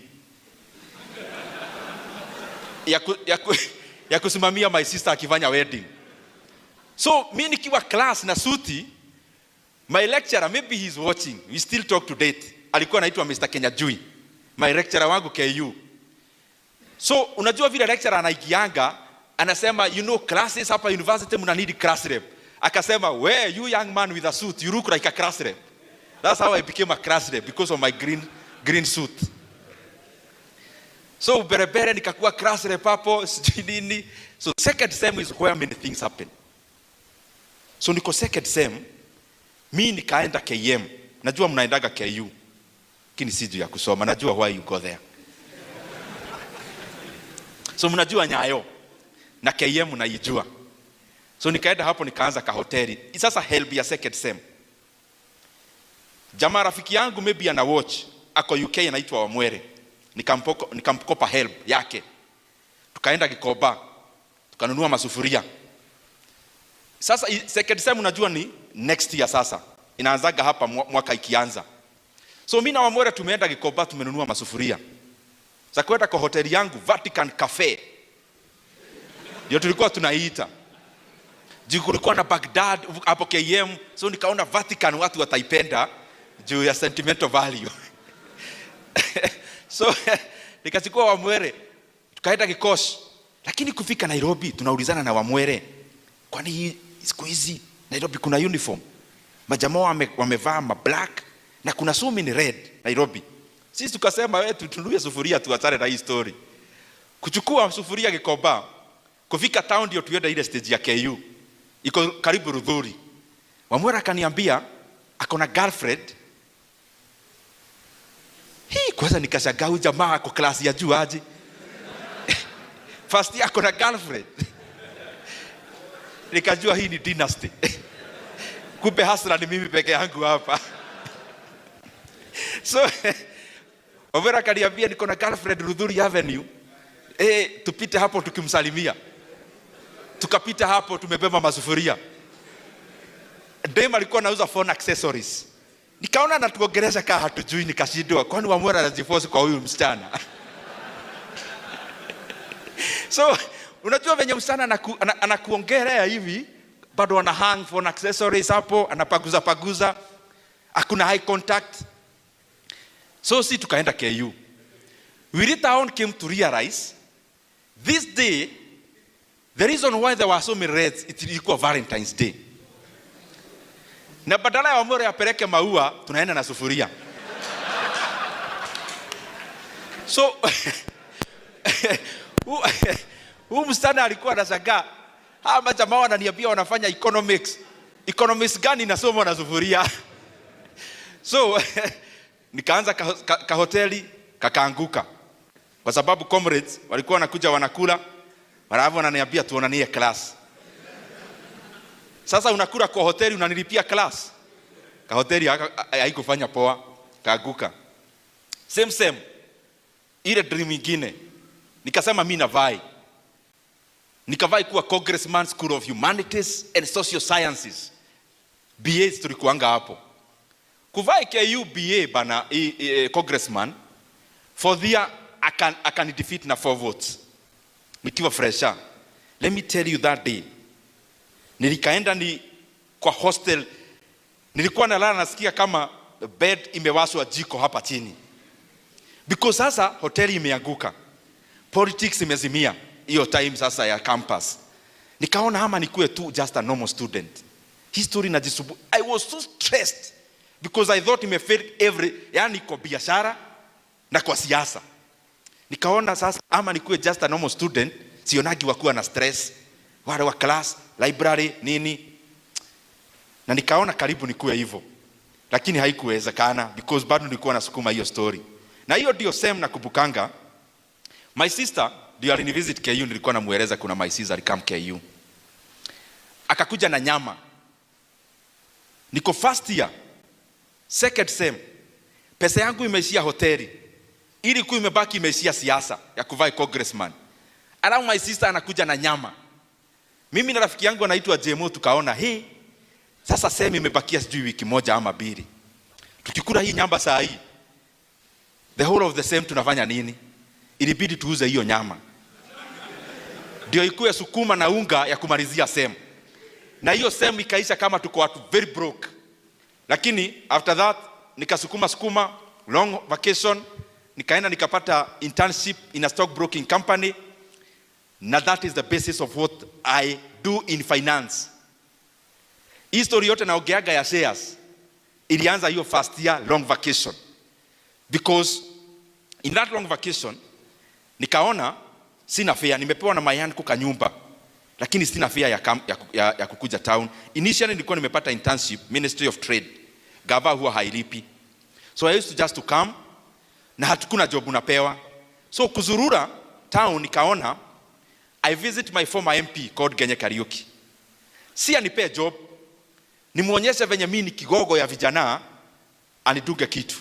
ya kusimamia my sister akifanya wedding. So mimi nikiwa class na suti, my lecturer, maybe he's watching, we still talk to date, alikuwa anaitwa Mr. Kenyajui, my lecturer wangu KU. So unajua vile lecturer anaikianga, anasema classes hapa university muna need class rep. Akasema, where you young man with a suit, you look like a class rep. That's how I became a class rep, because of my green suit. So berebere nikakuwa class rep hapo, nini. So second sem is where many things happen. So niko second sem, mi nikaenda KM. Najua mnaendaga KU, kini siju ya kusoma, najua why you go there. So mnajua Nyayo na KM mnaijua. So nikaenda hapo nikaanza ka hoteli. Sasa help ya second sem. Jamaa rafiki yangu maybe ana watch, ako UK anaitwa Wamwere. Nikamkopa help yake. Tukaenda Gikoba, tukanunua masufuria. Sasa second sem unajua ni next year sasa. Inaanzaga hapa mwaka ikianza. So mimi na Wamwere tumeenda Gikoba, tumenunua masufuria. Sasa kwenda kwa hoteli yangu Vatican Cafe. Ndio tulikuwa tunaita. Juu kulikuwa na Baghdad hapo KM, so nikaona Vatican watu wataipenda juu ya sentimental value. So nikachukua Wamwere, tukaenda Kikosh. Lakini kufika Nairobi tunaulizana na Wamwere, kwani siku hizi Nairobi kuna uniform? Majamaa wamevaa black na kuna so many red Nairobi. Sisi tukasema wewe tutunue sufuria tuachane na hii story. Kuchukua sufuria Gikoba, kufika town ndio tuenda ile stage ya KU. Iko karibu Rudhuri. Wamwera akaniambia ako na girlfriend. Kwanza nikashangaa huyu jamaa ako class ya juu aje. First year ako na girlfriend. Nikajua hii ni dynasty. Kumbe hasra ni mimi peke yangu hapa. So Wamwera akaniambia niko na girlfriend Rudhuri Avenue. Tupite hapo tukimsalimia. Tukapita hapo tumebeba masufuria. Dem alikuwa anauza phone accessories. Nikaona anatuongelesha kama hatujui, nikashindwa kwani Wamwera anajiforce kwa huyu msichana. So unajua venye msichana anakuongelea hivi, bado ana hang phone accessories hapo, anapaguza. Hakuna eye contact. So si tukaenda KU. We later on came to realize this day, the reason why there were so many reds, it ilikuwa Valentine's Day. Na badala ya Wamwere apeleke maua, tunaenda na sufuria. So huyu msichana alikuwa anashangaa, hawa majamaa wananiambia wanafanya economics. Economics gani nasoma na sufuria? So nikaanza ka hoteli kakaanguka. Kwa sababu comrades walikuwa wanakuja wanakula, walafu wananiambia tuonanie class. Sasa unakula kwa hoteli unanilipia class. Ka hoteli haikufanya poa, kaanguka. Same ile dream nyingine. Nikasema mimi navai. Nikavai kuwa Congressman School of Humanities and Social Sciences. BA tulikuanga hapo. Kuvai KU BA bana Congressman for the year I can defeat na 4 votes. Nikiwa fresher. Let me tell you that day. Nilikaenda kwa hostel. Nilikuwa nalala nasikia kama bed imewashwa jiko hapa chini. Because sasa hoteli imeanguka. Politics imezimia hiyo time sasa ya campus. Nikaona ama nikuwe tu just a normal student. History na jisubu. I was so stressed because I thought imefail yani kwa biashara na kwa siasa. Nikaona sasa ama nikuwe just a normal student, sionagi wakuwa na stress, wale wa class, library, nini. Na nikaona karibu nikuwe hivyo. Lakini haikuwezekana because bado nilikuwa nasukuma hiyo story. Na hiyo ndio same na kubukanga. My sister ndio alinivisit KU, nilikuwa namueleza kuna my sister alikam KU. Akakuja na nyama. Niko first year, second sem. Pesa yangu imeishia hoteli. Ili kuwa imebaki imeishia siasa ya kuvai congressman. Alafu my sister anakuja na nyama. Mimi na rafiki yangu anaitwa JMO tukaona, sasa sem imebakia sijui wiki moja ama mbili. Tukikula hii nyama saa hii, the whole of the sem tunafanya nini? Ilibidi tuuze hiyo nyama. Ndio ikuwe sukuma na unga ya kumalizia sem. Na hiyo sem ikaisha kama tuko watu very broke. Lakini after that nikasukuma long vacation, nikaenda nikapata internship in a stockbroking company. Na that is the basis of what I do in finance. History yote naongeaga ya shares ilianza hiyo first year long vacation. Because in that long vacation nikaona sina fare, nimepewa na mayan kuka nyumba, lakini sina fare ya kukuja town. Initially nilikuwa nimepata internship Ministry of Trade, gava huwa hailipi. So I used to just to come, na hatukuna job unapewa. So kuzurura town nikaona I visit my former MP called Kenyatta University. Si anipe job, nimuonyeshe venye mimi ni kigogo ya vijana, aniduge kitu.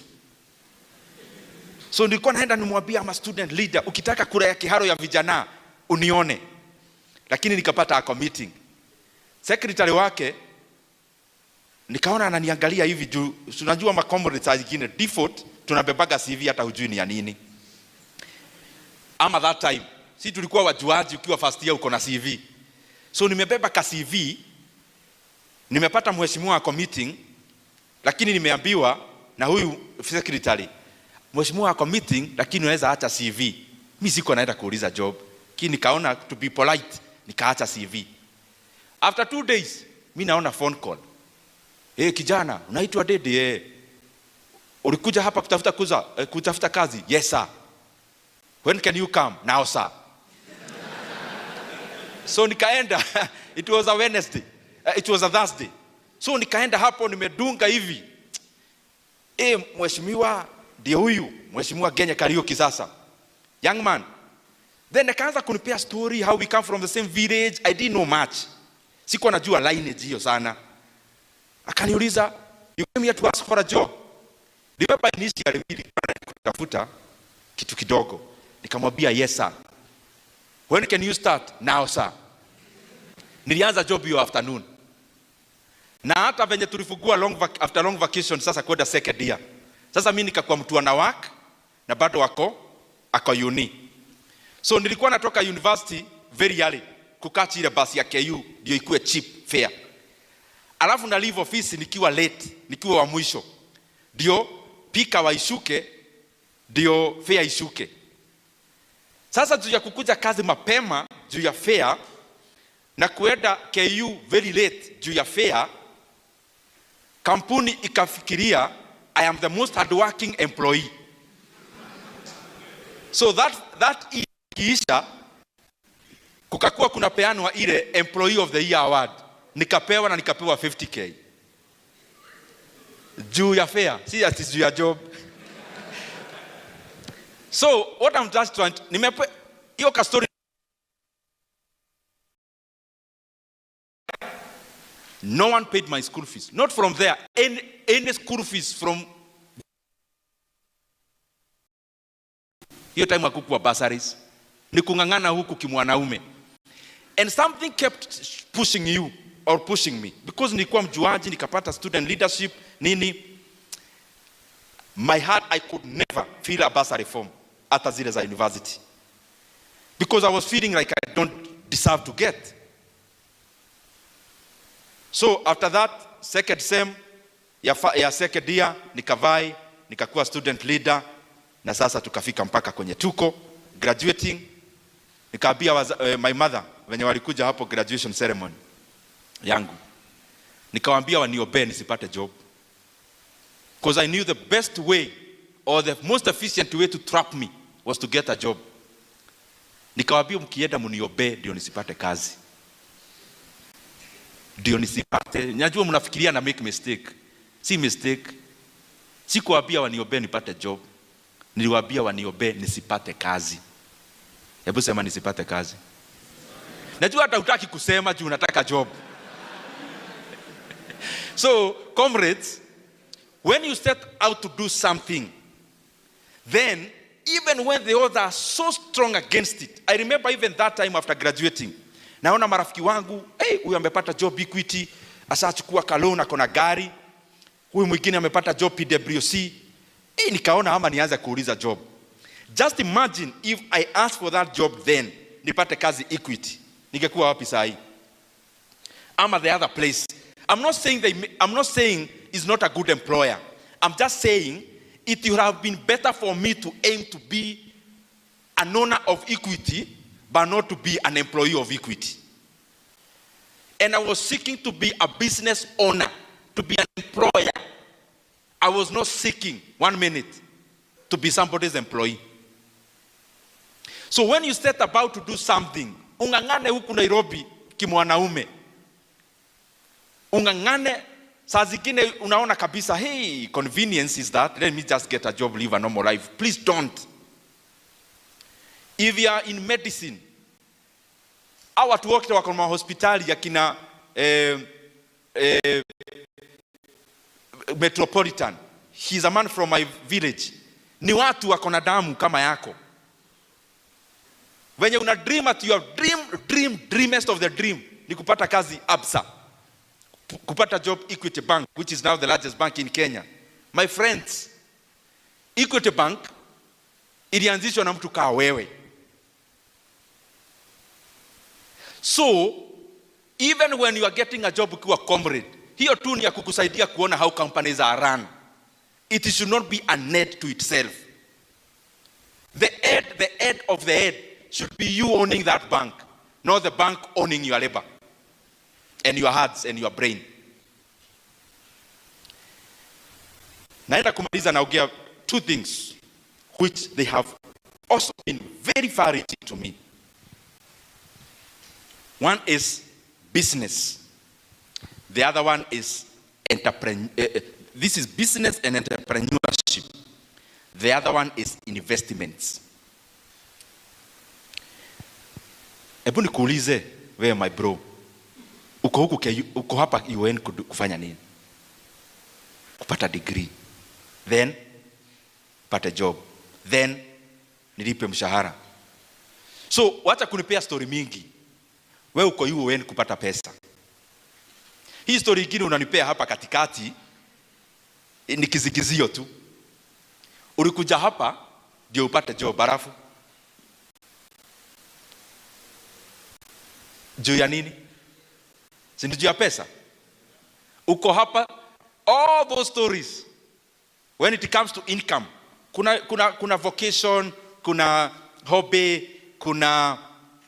So nilikuwa naenda nimwambia ama student leader, ukitaka kura ya Kiharu ya vijana unione. Lakini nikapata a meeting. Secretary wake nikaona ananiangalia hivi juu tunajua makomrades zingine default tunabebaga CV hata hujui ni ya nini. Ama that time si tulikuwa wajuaji, ukiwa first year uko na CV. So nimebeba ka CV, nimepata mheshimiwa kwa meeting, lakini nimeambiwa na huyu secretary, mheshimiwa kwa meeting lakini unaweza acha CV. Mimi siko naenda kuuliza job. Lakini nikaona to be polite, nikaacha CV. After 2 days, mimi naona phone call. Kijana, unaitwa Ndindi? Ulikuja hapa kutafuta kazi? Yes sir. When can you come? Now sir. So nikaenda, it was a Wednesday. It was a Thursday. So nikaenda hapo nimedunga hivi. Mheshimiwa ndio huyu, mheshimiwa Kenyatta University sasa. Young man. Then nikaanza kunipea story how we come from the same village. I didn't know much. Sikuwa najua lineage hiyo sana. Akaniuliza, you came here to ask for a job? Remember initially kutafuta kitu kidogo. Nikamwambia yes sir. When can you start? Now sir. Nilianza job hiyo afternoon. Na hata venye tulifungua after long vacation sasa kwenda second year. Sasa mimi nikakuwa mtu ana work na bado ako uni. So nilikuwa natoka university very early kukachi ile basi ya KU ndio ikuwe cheap fare. Alafu na leave office nikiwa late, nikiwa wa mwisho. Ndio pika waishuke, ndio fare ishuke. Sasa juu ya kukuja kazi mapema juu ya fare na kuenda KU very late juu ya fare, kampuni ikafikiria I am the most hardworking employee. So that ikiisha kukakuwa kuna peanwa ile employee of the year award. Nikapewa na nikapewa 50k. Juu ya fare, si ati juu ya job. So what I'm just trying to, hiyo ka story. No one paid my school fees. Not from there. Any school fees from hiyo time hakukuwa bursaries. Ni kungangana huku kimwanaume. And something kept pushing you or pushing me. Because nilikuwa mjuaji, nikapata student leadership, nini. My heart, I could never feel a bursary form at zile za university. Because I was feeling like I don't deserve to get. So after that, second sem, ya second year, nikavai, nikakuwa student leader, na sasa tukafika mpaka kwenye tuko, graduating. Nikaambia my mother, wenye walikuja hapo graduation ceremony yangu. Nikawaambia waniobee nisipate job. Because I knew the best way or the most efficient way to trap me was to get a job. Nikawaambia mkienda mniobee ndio nisipate kazi. Ndio nisipate. Najua mnafikiria na make mistake. Si mistake. Sikuwaambia waniobee nipate job. Niliwaambia waniobee nisipate kazi. Hebu sema nisipate kazi. Najua hata hutaki kusema juu unataka job. So, comrades, when you set out to do something, then even when the odds are so strong against it, I remember even that time after graduating, naona marafiki wangu, huyu amepata job Equity, asachukua kalon akona gari, huyu mwingine amepata job PWC, nikaona ama nianze kuuliza job. Just imagine if I asked for that job then, nipate kazi Equity, ningekuwa wapi saa hii? Ama the other place. I'm not saying it's not a good employer. I'm just saying it would have been better for me to aim to be an owner of Equity, but not to be an employee of Equity. And I was seeking to be a business owner, to be an employer. I was not seeking, 1 minute, to be somebody's employee. So when you set about to do something, ungangane huku Nairobi kimwanaume, ungangane, saa zingine unaona kabisa, hey, convenience is that, let me just get a job, live a normal life. Please don't. If you are in medicine, au watu wote wako kwa hospitali ya kina Metropolitan, he's a man from my village, ni watu wako na damu kama yako. When you dream at your dreamest of the dream, ni kupata kazi Absa, kupata job Equity Bank, which is now the largest bank in Kenya. My friends, Equity Bank ilianzishwa na mtu kaa wewe. So, even when you are getting a job ukiwa comrade, hiyo tu ni ya kukusaidia kuona how companies are run. It should not be a net to itself. The head of the head should be you owning that bank, not the bank owning your labor and your hearts and your brain. Naenda kumaliza naongea two things which they have also been very far-reaching to me. One is business. The other one is this is business and entrepreneurship. The other one is investments. Ebu nikuulize wewe my bro, uko hapa UN kufanya nini? Kupata degree, then pata job, then nilipe mshahara. So wacha kunipea story mingi. Wewe uko UN kupata pesa. Hii story nyingine unanipea hapa katikati ni kizigizio tu. Ulikuja hapa ndio upate job barafu. Juu ya nini? Si ndio ya pesa? Uko hapa, all those stories, when it comes to income, kuna vocation, kuna hobby, kuna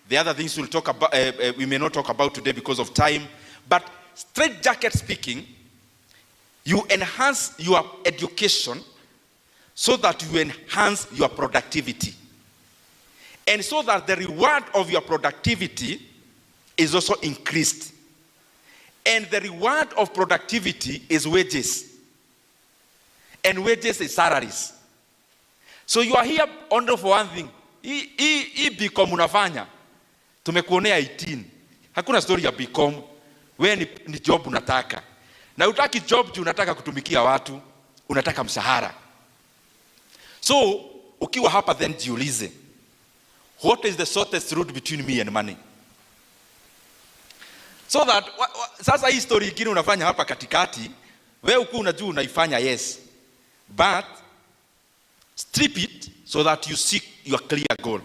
the other things we'll talk about, we may not talk about today because of time, but straight jacket speaking, you enhance your education so that you enhance your productivity. And so that the reward of your productivity is also increased. And the reward of productivity is wages. And wages is salaries. So you are here only for one thing. Hii BCom unafanya, tumekuonea 18. Hakuna story ya BCom. Wewe ni job unataka. Na utaki job juu unataka kutumikia watu, unataka mshahara. So, ukiwa hapa then jiulize, what is the shortest route between me and money? So that, sasa hii story ingine unafanya hapa katikati, wewe uko unajua unaifanya yes, but strip it so that you seek your clear goal.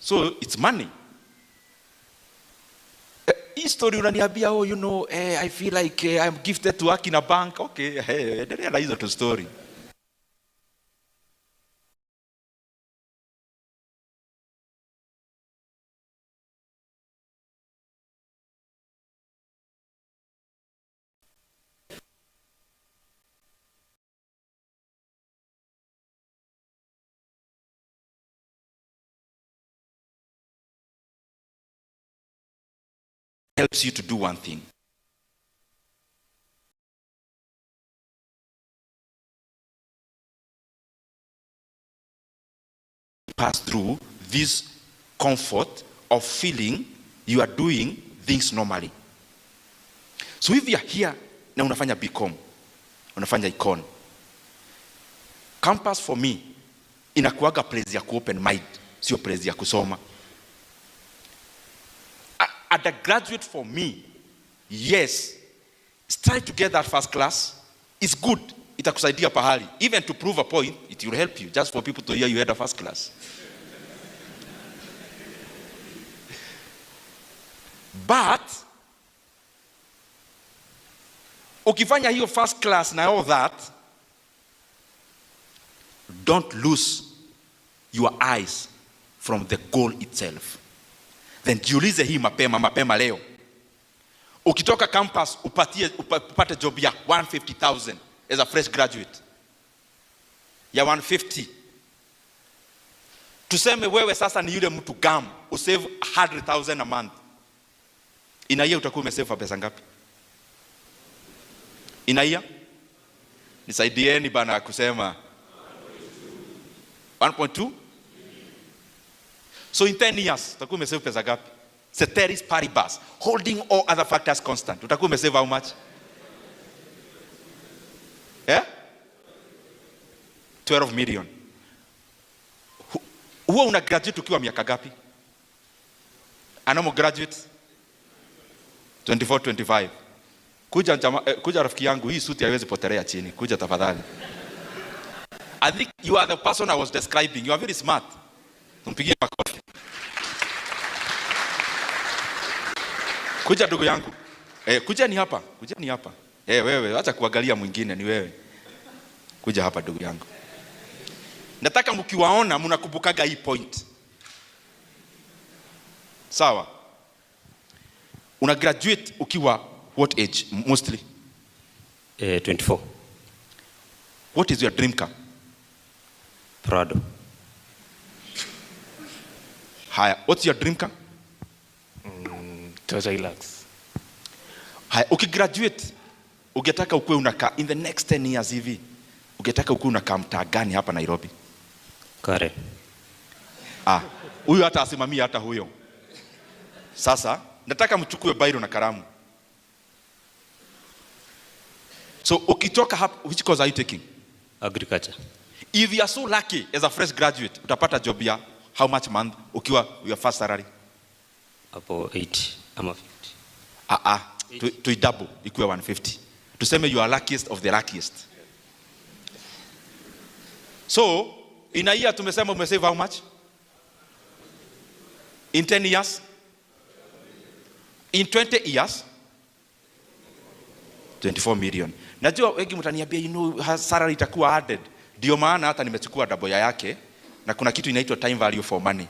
So, it's money. Hii story unaniambia, oh, you know, I feel like I'm gifted to work in a bank. Okay, endelea na hizo tu story. Helps you to do one thing. Pass through these comfort of feeling you are doing things normally. So if you are here na unafanya BCom, unafanya econ, campus for me inakuaga place ya open mind, sio place ya kusoma. At the graduate for me, yes, try to get that first class. It's good. Itakusaidia pahali. Even to prove a point, it will help you. Just for people to hear you had a first class. But, ukifanya hiyo first class na all that, don't lose your eyes from the goal itself. Then jiulize hii mapema leo. Ukitoka campus upate job ya 150,000 as a fresh graduate. Ya 150. Tuseme wewe sasa ni yule mtu gam, usave 100,000 a month. Ina year utakuwa umesave pesa ngapi? Ina year? Nisaidieni bana kusema 1.2. So in 10 years utakuwa umesave pesa ngapi? Ceteris paribus, holding all other factors constant. Utakuwa umesave how much? Yeah? 12 million. Huwa una graduate ukiwa miaka gapi? Anamo graduate 24, 25. Kuja rafiki yangu, hii suti haiwezi potelea chini. Kuja tafadhali. I think you are the person I was describing. You are very smart. Tumpigie makofi. Kuja ndugu yangu. Kuja ni hapa. Wewe, acha kuangalia mwingine, ni wewe. Kuja hapa ndugu yangu. Nataka mkiwaona mnakumbukaga hii point. Sawa? Una graduate ukiwa what age mostly? 24. What is your dream car? Prado. Haya, what's your dream car? Toyota Hilux. Haya, ukigraduate ungetaka ukue unakaa in the next 10 years hivi, ungetaka ukue unakaa mtaa gani hapa Nairobi? Karen. Huyo hata asimamia hata huyo. Sasa nataka mchukue bairo na karamu. So ukitoka hapa, which course are you taking? Agriculture. If you are so lucky as a fresh graduate, utapata job ya how much month ukiwa your first salary? Hapo 80 ama 50. To double ikuwe 150. Tuseme you are luckiest of the luckiest. So in a year tumesema umesave how much? In 10 years? In 20 years? 24 million. Najua wengi mtaniambia salary itakuwa added. Ndio maana hata nimechukua double yake na kuna kitu inaitwa time value for money.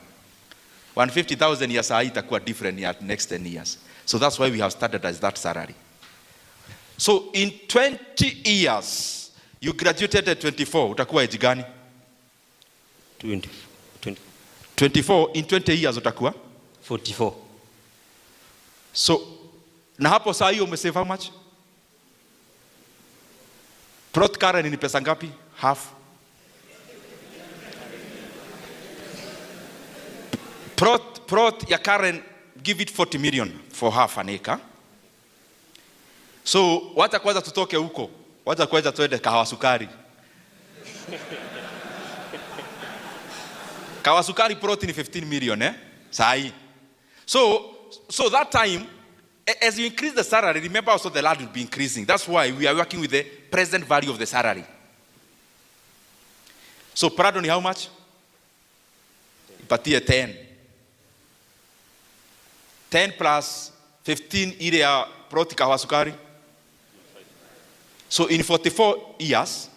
150,000 years hii itakuwa different at next 10 years. So that's why we have started as that salary. So in 20 years you graduated at 24, utakuwa age gani? 24. In 20 years utakuwa 44. So na hapo saa hiyo umesave how much? Plot Karen ni pesa ngapi? Half. Plot ya Karen, give it 40 million for half an acre. So wacha kwanza tutoke huko. Wacha kwanza tuende Kahawa Sukari. Kahawa Sukari plot ni 15 million Sahi. So that time, as you increase the salary, remember also the land will be increasing. That's why we are working with the present value of the salary. So Prado ni how much? Ipatie 10. 10 plus 15 ile ya plot Kahawa Sukari. So in 44 years,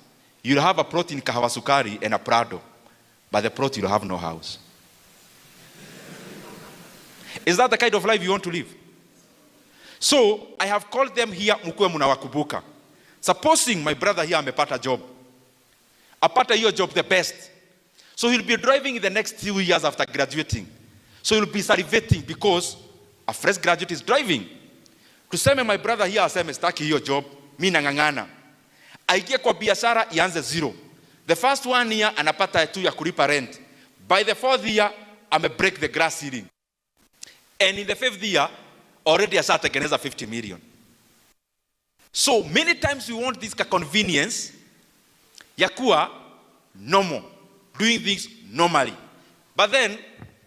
you'll have a plot in Kahawa Sukari and a Prado. But the plot you'll have no house. Is that the kind of life you want to live? So I have called them here mkuwe mnawakumbuka. Supposing my brother here amepata job. Apata hiyo job the best. So he'll be driving in the next 2 years after graduating. So he'll be salivating because a fresh graduate is driving. Tuseme my brother here aseme staki hiyo job, mimi nangangana. Aingie kwa biashara ianze zero. The first 1 year anapata tu ya kulipa rent. By the 4th year break the glass ceiling. And in the 5th year, already ashatengeneza 50 million. So many times we want this convenience ya kuwa normal, doing things normally. But then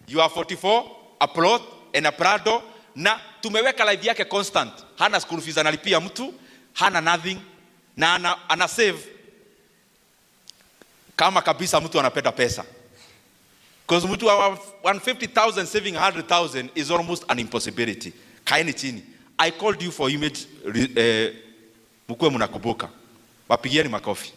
you are 44, a plot and a Prado, na tumeweka life yake constant. Hana school fees analipia mtu, hana nothing, na ana save kama kabisa mtu anapenda pesa. Because mtu wa 150,000 saving 100,000 is almost an impossibility. Kaeni chini. I called you for image, mkuwe mnakumbuka. Wapigieni makofi.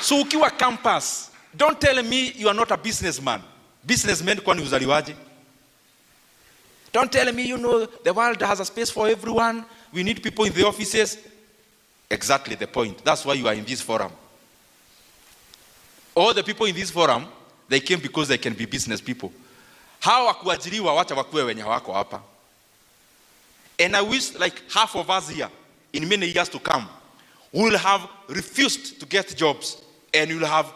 So ukiwa campus, don't tell me you are not a businessman. Businessmen kwani uzaliwaje? Don't tell me, the world has a space for everyone. We need people in the offices. Exactly the point. That's why you are in this forum. All the people in this forum, they came because they can be business people. How wakuajiriwa wacha wakuwe wenye hawako hapa. And I wish like half of us here, in many years to come, will have refused to get jobs and will have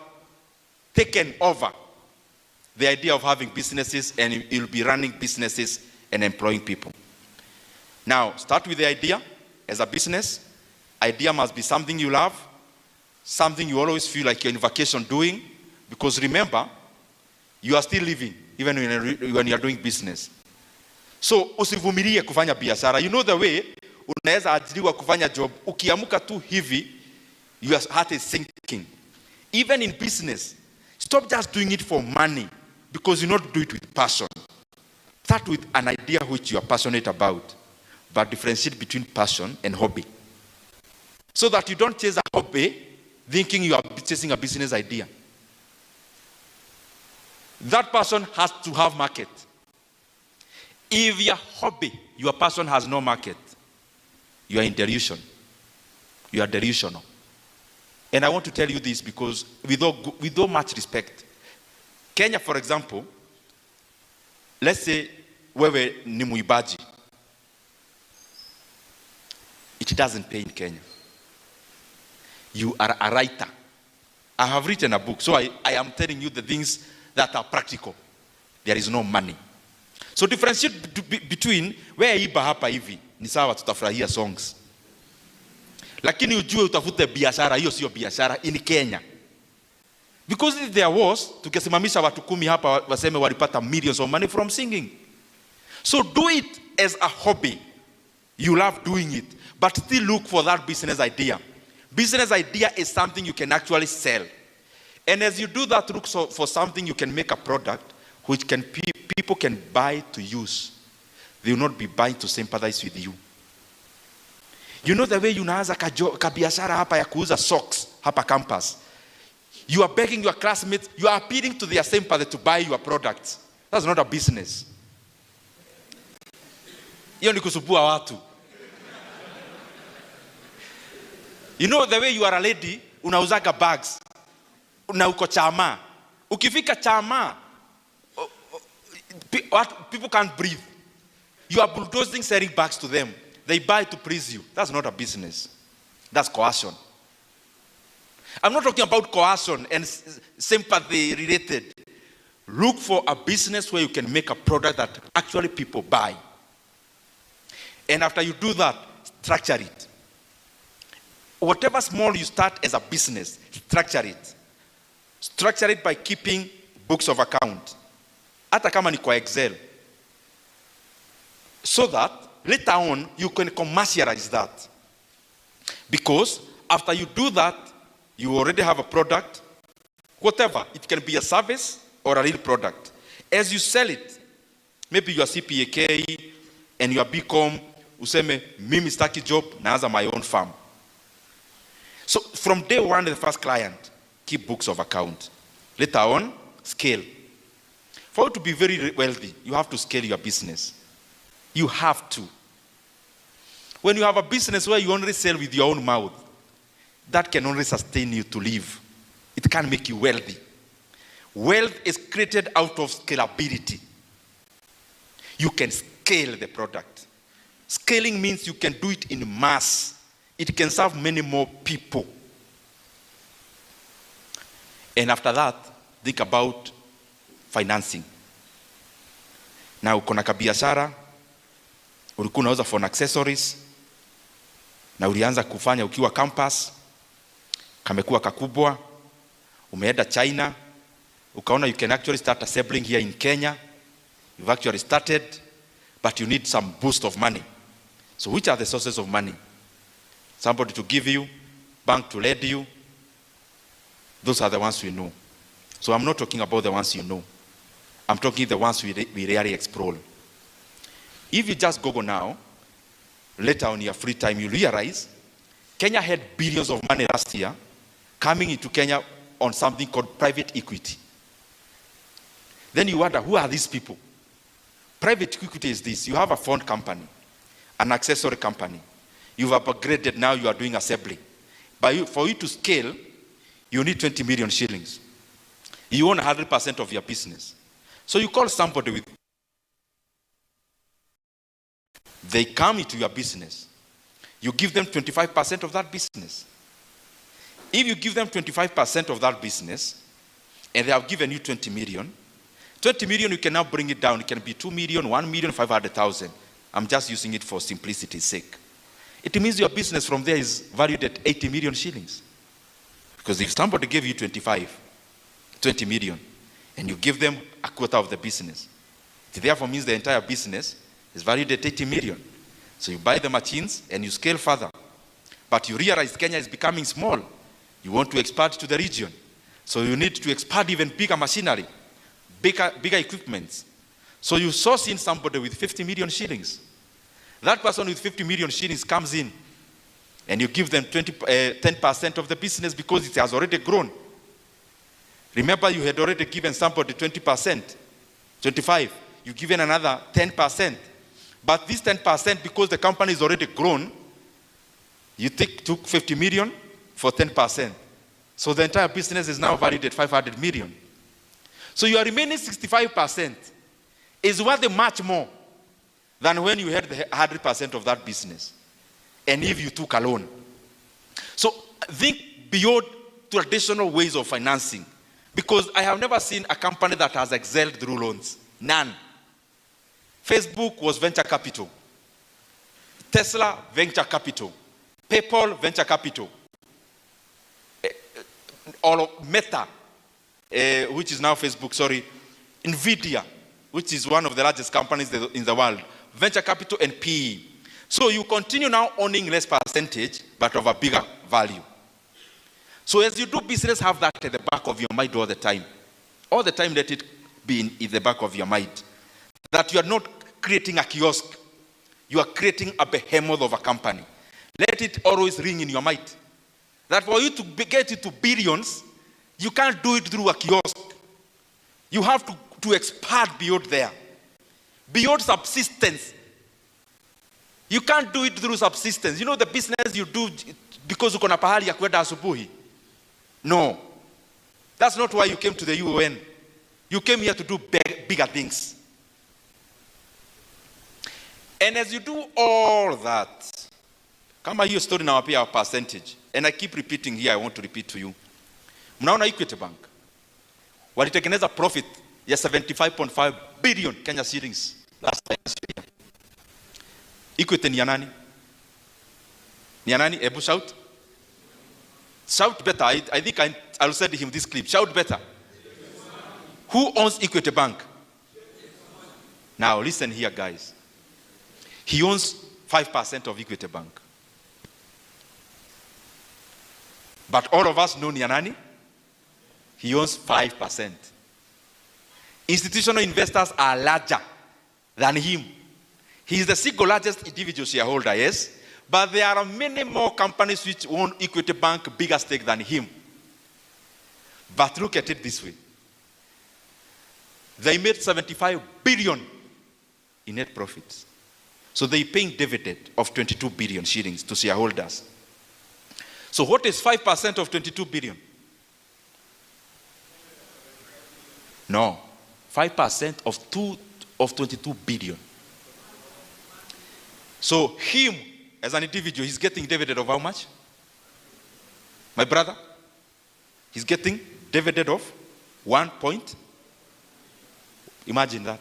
taken over the idea of having businesses, and you'll be running businesses and employing people. Now, start with the idea as a business. Idea must be something you love, something you always feel like you're in vacation doing, because remember, you are still living even when you are doing business. So, usivumilie kufanya biashara. You know the way, unaweza ajiriwa kufanya job, ukiamuka tu hivi, your heart is sinking. Even in business, stop just doing it for money, because you not do it with passion. Start with an idea which you are passionate about, but differentiate between passion and hobby. So that you don't chase a hobby thinking you are chasing a business idea. That person has to have market. If your hobby, your passion has no market, you are in delusion. You are delusional. And I want to tell you this because with all much respect, Kenya, for example, let's say wewe ni muibaji. It doesn't pay in Kenya. You are a writer. I have written a book, so I am telling you the things that are practical. There is no money. So differentiate between where iba hapa hivi, ni sawa tutafurahia songs. Lakini ujue utafute biashara, hiyo sio biashara in Kenya. Because if there was, tungesimamisha watu 10 hapa waseme walipata millions of money from singing. So do it as a hobby. You love doing it, but still look for that business idea. Business idea is something you can actually sell. And as you do that, look for something you can make a product which people can buy to use. They will not be buying to sympathize with you. You know the way unaanza kabiashara hapa ya kuuza socks hapa campus. You are begging your classmates, you are appealing to their sympathy to buy your products. That's not a business. Hiyo ni kusubua watu. You know the way you are a lady, unauzaga bags. Na uko chama. Ukifika chama, people can't breathe. You are bulldozing selling bags to them. They buy to please you. That's not a business. That's coercion. I'm not talking about coercion and sympathy related. Look for a business where you can make a product that actually people buy. And after you do that, structure it. Whatever small you start as a business, structure it. Structure it by keeping books of account. Hata kama ni kwa Excel. So that later on you can commercialize that. Because after you do that, you already have a product, whatever. It can be a service or a real product. As you sell it, maybe you are CPAK and you are BCom, useme, mimi staki job, naanza my own farm. So from day one, the first client, keep books of account. Later on, scale. For you to be very wealthy, you have to scale your business. You have to. When you have a business where you only sell with your own mouth, that can only sustain you to live. It can't make you wealthy. Wealth is created out of scalability. You can scale the product. Scaling means you can do it in mass. It can serve many more people. And after that, think about financing. Na uko na kabiashara, ulikuwa unauza phone accessories, na ulianza kufanya ukiwa campus, kamekuwa kakubwa, umeenda China, ukaona you can actually start assembling here in Kenya. You've actually started, but you need some boost of money. So which are the sources of money? Somebody to give you, bank to lend you. Those are the ones we know. So I'm not talking about the ones you know. I'm talking the ones we rarely explore. If you just Google now, later on your free time, you realize Kenya had billions of money last year coming into Kenya on something called private equity. Then you wonder, who are these people? Private equity is this. You have a phone company, an accessory company. You've upgraded, now you are doing assembly. But for you to scale, you need 20 million shillings. You own 100% of your business. So you call somebody with, they come into your business. You give them 25% of that business. If you give them 25% of that business, and they have given you 20 million, 20 million, you can now bring it down. It can be 2 million, 1,500,000. I'm just using it for simplicity's sake. It means your business from there is valued at 80 million shillings. Because if somebody gave you 20 million, and you give them a quarter of the business, it therefore means the entire business is valued at 80 million. So you buy the machines and you scale further. But you realize Kenya is becoming small. You want to expand to the region. So you need to expand even bigger machinery, bigger equipment. So you source in somebody with 50 million shillings. That person with 50 million shillings comes in and you give them 10% of the business because it has already grown. Remember, you had already given somebody 20%, 25. You've given another 10%. But this 10%, because the company is already grown, you took 50 million for 10%. So the entire business is now valued at 500 million. So your remaining 65% is worth much more than when you had the 100% of that business. And if you took a loan. So think beyond traditional ways of financing. Because I have never seen a company that has excelled through loans. None. Facebook was venture capital. Tesla, venture capital. PayPal, venture capital. All of Meta, which is now Facebook, sorry. Nvidia, which is one of the largest companies in the world. Venture capital and PE. So you continue now owning less percentage, but of a bigger value. So as you do business, have that at the back of your mind all the time. All the time, let it be in the back of your mind. That you are not creating a kiosk. You are creating a behemoth of a company. Let it always ring in your mind. That for you to get into billions, you can't do it through a kiosk. You have to expand beyond there. Beyond subsistence. You can't do it through subsistence. You know the business you do because uko na pahali ya kwenda asubuhi. No. That's not why you came to the UN. You came here to do bigger things. And as you do all that, kama hiyo story nawapia a percentage. And I keep repeating here, I want to repeat to you. Mnaona Equity Bank. Walitengeneza profit ya 75.5 billion Kenya shillings last year. Equity ni ya nani? Ni ya nani? Ebu shout. Shout better. I think I'll send him this clip. Shout better. Who owns Equity Bank? Now listen here, guys. He owns 5% of Equity Bank. But all of us know ni ya nani? He owns 5%. Institutional investors are larger than him. He is the single largest individual shareholder, yes? But there are many more companies which own Equity Bank bigger stake than him. But look at it this way. They made 75 billion in net profits. So they're paying dividend of 22 billion shillings to shareholders. So what is 5% of 22 billion? No. 5% of 22 billion. So him, as an individual, he's getting dividend of how much? My brother? He's getting dividend of 1 point. Imagine that.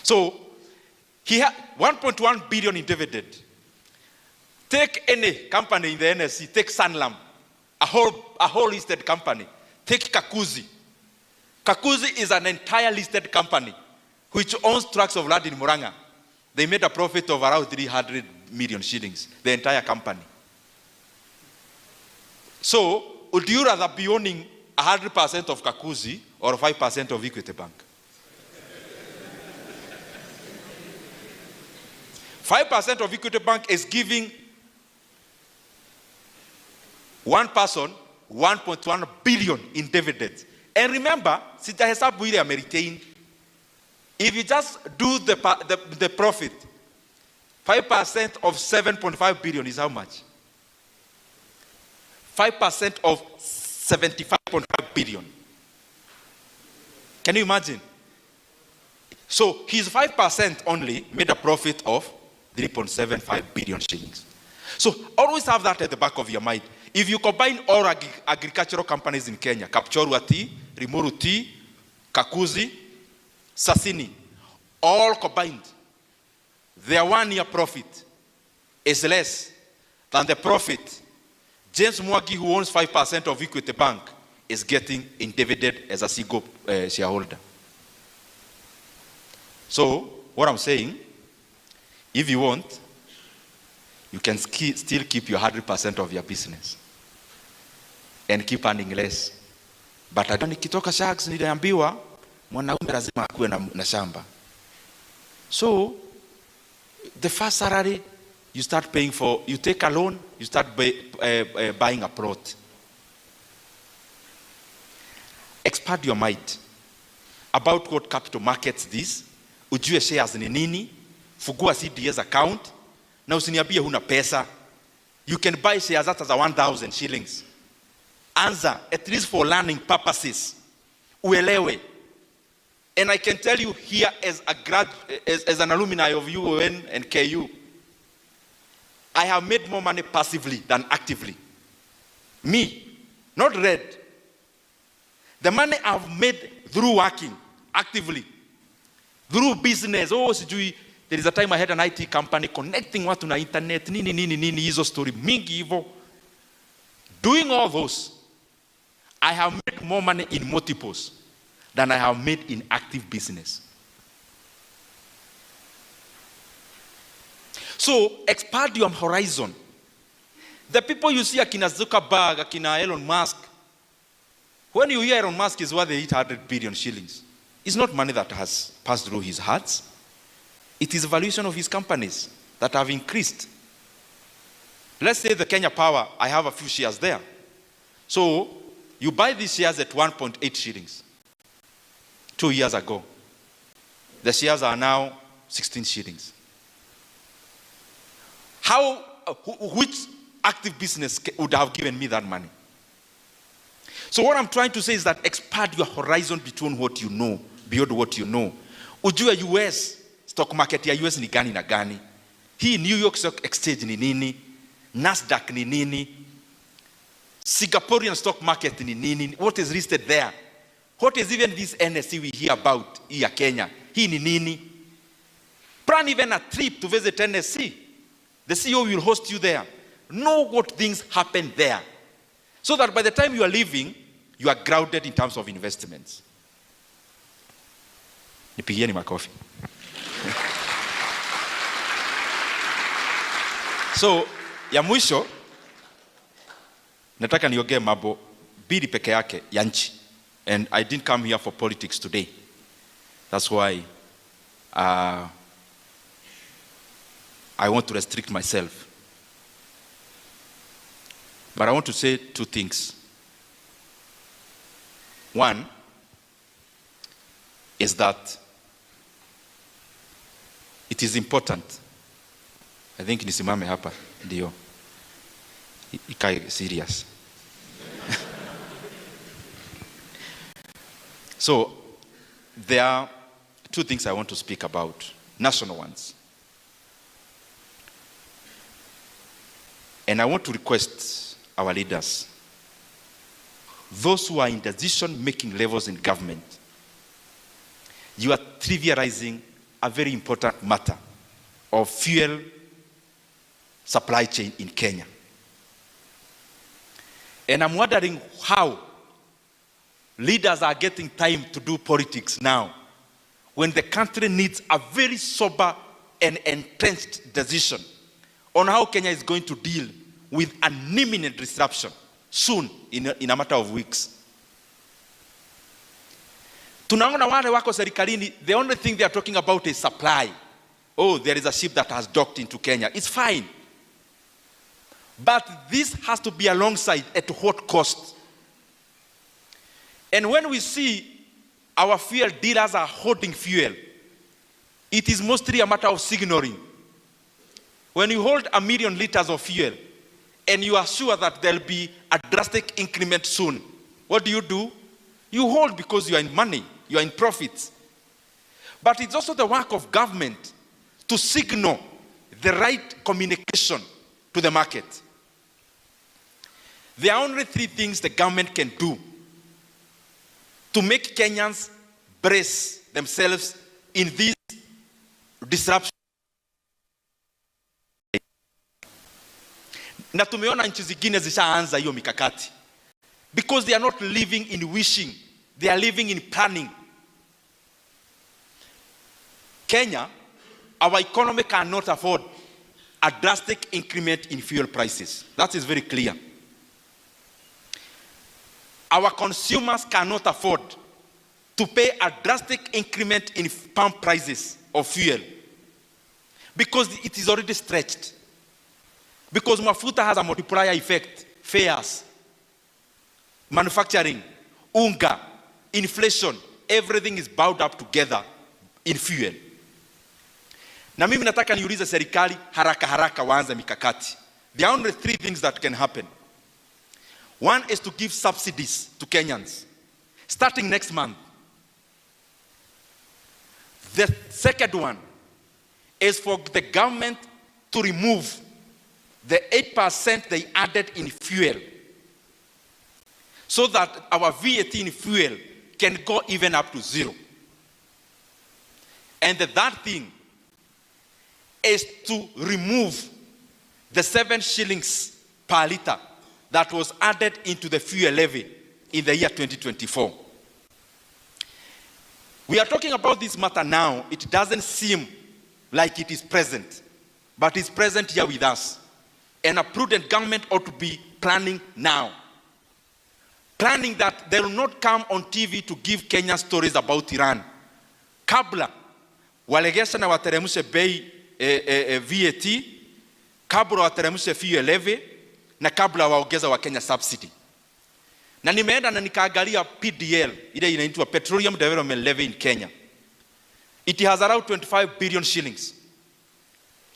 So he had 1.1 billion in dividend. Take any company in the NSC, take Sanlam, a whole listed company. Take Kakuzi. Kakuzi is an entire listed company which owns tracts of land in Muranga. They made a profit of around 300 million shillings, the entire company. So, would you rather be owning 100% of Kakuzi or 5% of Equity Bank? 5% of Equity Bank is giving one person 1.1 billion in dividends. And remember, sitahesabu ile ameritain. If you just do the profit, 5% of 7.5 billion is how much? 5% of 75.5 billion. Can you imagine? So his 5% only made a profit of 3.75 billion shillings. So always have that at the back of your mind. If you combine all agricultural companies in Kenya, Kapchorwa Tea, Rimuru Tea, Kakuzi, Sasini, all combined, their 1 year profit is less than the profit James Mwagi, who owns 5% of Equity Bank, is getting in dividend as a single shareholder. So what I'm saying, if you want, you can still keep your 100% of your business and keep earning less. But nikitoka Sharks niliambiwa mwanaume lazima akuwe na shamba. So the first salary you start paying for, you take a loan, you start buying a plot. Expand your mind about what capital markets this. Ujue shares ni nini, fungua CDS account, na usiniambie huna pesa. You can buy shares at 1,000 shillings. Answer, at least for learning purposes. Uelewe. And I can tell you here as an alumni of UON and KU, I have made more money passively than actively. Me, not red. The money I've made through working actively, through business. Oh, there is a time I had an IT company connecting watu na internet, nini, hizo story, mingi hivo. Doing all those, I have made more money in multiples than I have made in active business. So, expand your horizon. The people you see, akina Zuckerberg, akina Elon Musk, when you hear Elon Musk is worth 800 billion shillings, it's not money that has passed through his hands. It is the valuation of his companies that have increased. Let's say the Kenya Power, I have a few shares there. So, you buy these shares at 1.8 shillings 2 years ago. The shares are now 16 shillings. Which active business would have given me that money? So what I'm trying to say is that expand your horizon between what you know, beyond what you know. Ujue US, stock market ya US ni gani na gani. Hii New York Stock Exchange ni nini, Nasdaq ni nini, Singaporean stock market ni nini, what is listed there. What is even this NSC we hear about here Kenya, hii ni nini. Plan even a trip to visit NSC. The CEO will host you there. Know what things happen there. So that by the time you are leaving, you are grounded in terms of investments. Nipigieni makofi. So, ya mwisho, nataka niongee mambo mbili peke yake ya nchi. And I didn't come here for politics today. That's why I want to restrict myself. But I want to say two things. One is that it is important. I think nisimame hapa ndio ikae serious. So there are two things I want to speak about, national ones. And I want to request our leaders those who are in decision-making levels in government, you are trivializing a very important matter of fuel supply chain in Kenya. And I'm wondering how leaders are getting time to do politics now when the country needs a very sober and entrenched decision on how Kenya is going to deal with an imminent disruption soon, in a matter of weeks. Tunaona wale wako serikalini, the only thing they are talking about is supply. Oh, there is a ship that has docked into Kenya. It's fine. But this has to be alongside at what cost? And when we see our fuel dealers are holding fuel, it is mostly a matter of signaling. When you hold 1 million liters of fuel and you are sure that there will be a drastic increment soon, what do? You hold because you are in money, you are in profits. But it's also the work of government to signal the right communication to the market. There are only 3 things the government can do to make Kenyans brace themselves in this disruption. Na tumeona nchi zingine zishaanza hiyo mikakati. Because they are not living in wishing, they are living in planning. Kenya, our economy cannot afford a drastic increment in fuel prices. That is very clear. Our consumers cannot afford to pay a drastic increment in pump prices of fuel because it is already stretched. Because mafuta has a multiplier effect, fares, manufacturing, unga, inflation, everything is bound up together in fuel. Na mimi nataka niulize serikali haraka waanze mikakati. There are only 3 things that can happen. One is to give subsidies to Kenyans, starting next month. The second one is for the government to remove the 8% they added in fuel so that our VAT in fuel can go even up to 0. And the third thing is to remove the 7 shillings per liter that was added into the fuel levy in the year 2024. We are talking about this matter now. It doesn't seem like it is present, but it's present here with us. And a prudent government ought to be planning now. Planning that they will not come on TV to give Kenyan stories about Iran. Kabla, walegesha na wateremshe bei VAT, kabla wateremshe fuel levy, na kabla waongeza wa Kenya subsidy. Na nimeenda na nikaangalia PDL, ile inaitwa Petroleum Development Levy in Kenya. It has around 25 billion shillings.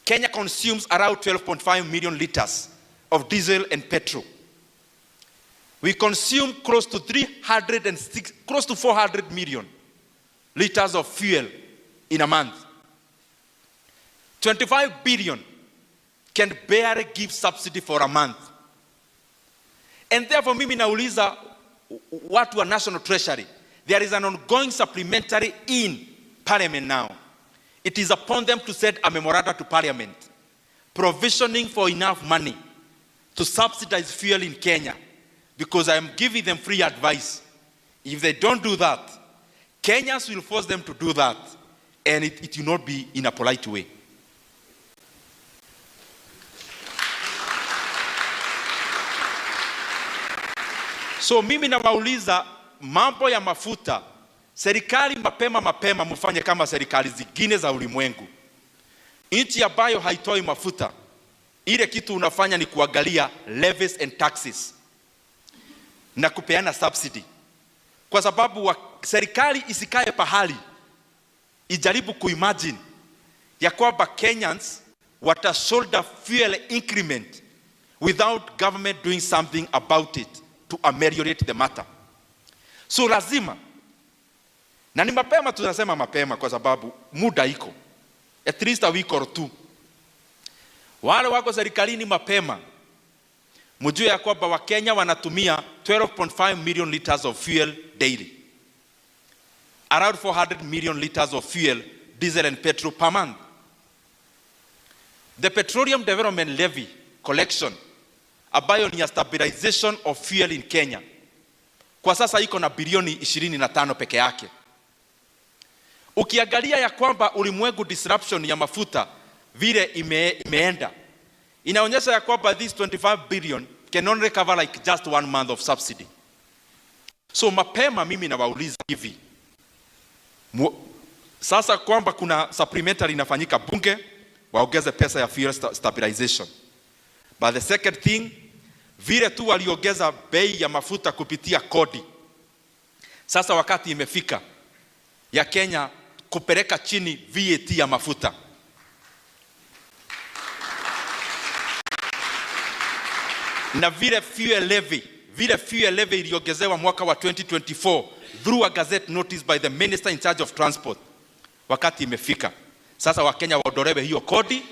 Kenya consumes around 12.5 million liters of diesel and petrol. We consume close to 400 million liters of fuel in a month. 25 billion can barely give subsidy for a month. And therefore, mimi nauliza watu wa National Treasury, there is an ongoing supplementary in Parliament now. It is upon them to send a memorandum to Parliament, provisioning for enough money to subsidize fuel in Kenya, because I am giving them free advice. If they don't do that, Kenyans will force them to do that, and it will not be in a polite way. So mimi nawauliza mambo ya mafuta, serikali mapema mufanye kama serikali zingine za ulimwengu. Nchi ambayo haitoi mafuta, ile kitu unafanya ni kuangalia levies and taxes na kupeana subsidy. Kwa sababu serikali isikae pahali ijaribu kuimagine ya kwamba Kenyans watashoulder fuel increment without government doing something about it to ameliorate the matter. So lazima, na ni mapema, tunasema mapema kwa sababu muda iko, at least a week or 2. Wale wako serikalini mapema, mjue ya kwamba Wakenya wanatumia 12.5 million liters of fuel daily. Around 400 million liters of fuel, diesel and petrol per month. The Petroleum Development Levy collection, ambayo ni ya stabilization of fuel in Kenya, kwa sasa iko na bilioni 25 peke yake. Ukiangalia ya kwamba ulimwengu disruption ya mafuta vile imeenda, inaonyesha ya kwamba this 25 billion can only cover like just 1 month of subsidy. So mapema mimi nawauliza hivi, sasa kwamba kuna supplementary inafanyika bunge, waongeze pesa ya fuel stabilization. But the second thing, vile tu waliongeza bei ya mafuta kupitia kodi, sasa wakati imefika ya Kenya kupeleka chini VAT ya mafuta. Na vile fuel levy iliongezewa mwaka wa 2024 through a gazette notice by the minister in charge of transport, wakati imefika sasa Wakenya waondolewe hiyo kodi,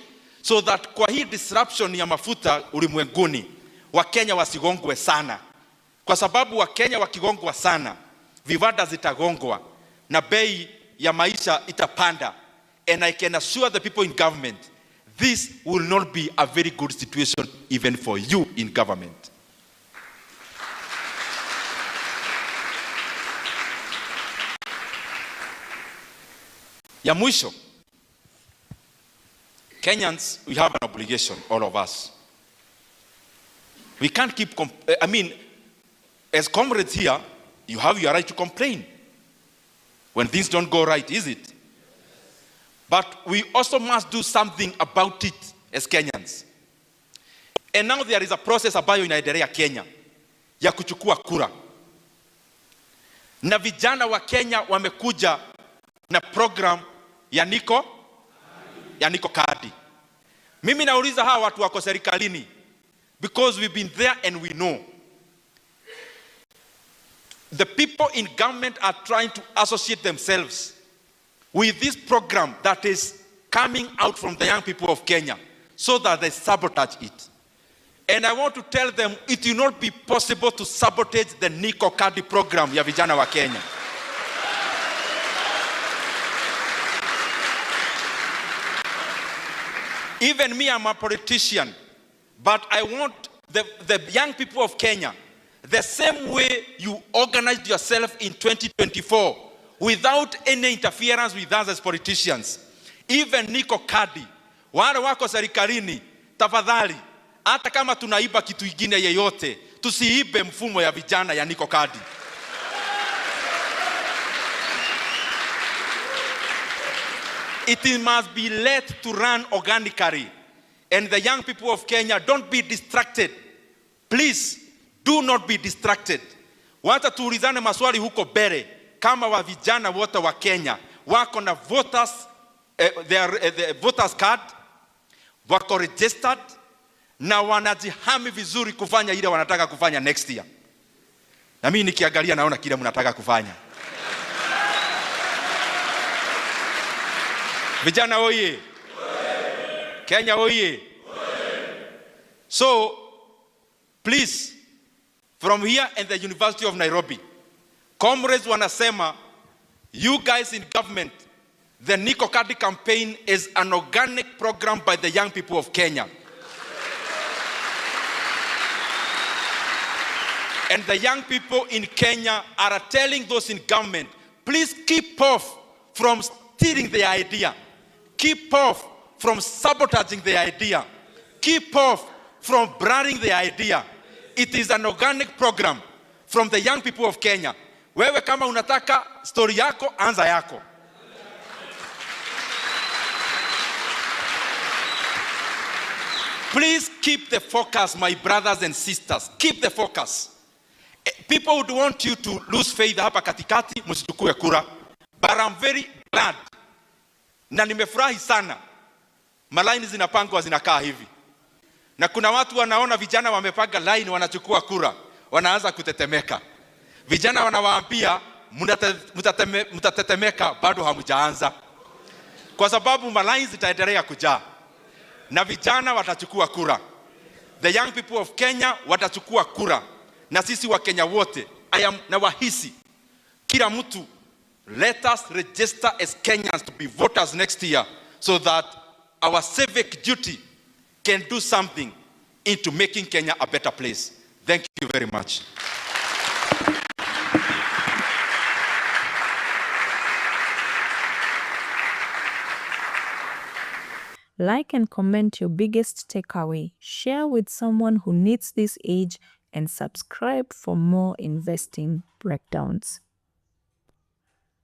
so that kwa hii disruption ya mafuta ulimwenguni Wakenya wasigongwe sana, kwa sababu Wakenya wakigongwa sana viwanda zitagongwa na bei ya maisha itapanda. And I can assure the people in government, this will not be a very good situation even for you in government. Ya mwisho, Kenyans, we have an obligation, all of us. We can't keep, as comrades here, you have your right to complain when things don't go right, is it? But we also must do something about it as Kenyans. And now there is a process ambayo inaendelea Kenya ya kuchukua kura. Na vijana wa Kenya wamekuja na program ya Niko Kadi. Mimi nauliza hawa watu wako serikalini, because we've been there and we know. The people in government are trying to associate themselves with this program that is coming out from the young people of Kenya, so that they sabotage it. And I want to tell them, it will not be possible to sabotage the Niko Kadi program ya vijana wa Kenya. Even me, I'm a politician, but I want the young people of Kenya, the same way you organized yourself in 2024, without any interference with us as politicians. Even Niko Kadi, wale wako serikalini, tafadhali, hata kama tunaiba kitu ingine yeyote, tusiibe mfumo ya vijana ya Niko Kadi. It must be let to run organically. And the young people of Kenya, don't be distracted. Please, do not be distracted. Wacha tuulizane maswali huko bere, kama wa vijana wote wa Kenya wako na voters card, wako registered, na wanajihami vizuri kufanya ile wanataka kufanya next year. Na mimi nikiangalia naona kile mnataka kufanya. Vijana oye! Kenya oye! So, please, from here and the University of Nairobi, comrades wanasema, you guys in government, the Niko Kadi campaign is an organic program by the young people of Kenya. And the young people in Kenya are telling those in government, please keep off from stealing the idea. Keep off from sabotaging the idea. Keep off from branding the idea. It is an organic program from the young people of Kenya. Wewe kama unataka story yako, anza yako. Please keep the focus, my brothers and sisters. Keep the focus. People would want you to lose faith hapa katikati, msichukue kura. But I'm very glad. Na nimefurahi sana. Malaini zinapangwa zinakaa hivi. Na kuna watu wanaona vijana wamepanga line wanachukua kura, wanaanza kutetemeka. Vijana wanawaambia mtatetemeka bado hamjaanza. Kwa sababu malaini zitaendelea kujaa. Na vijana watachukua kura. the young people of Kenya watachukua kura, na sisi wa Kenya wote na wahisi kila mtu, let us register as Kenyans to be voters next year, so that our civic duty can do something into making Kenya a better place. Thank you very much. Like and comment your biggest takeaway, share with someone who needs this age, and subscribe for more investing breakdowns.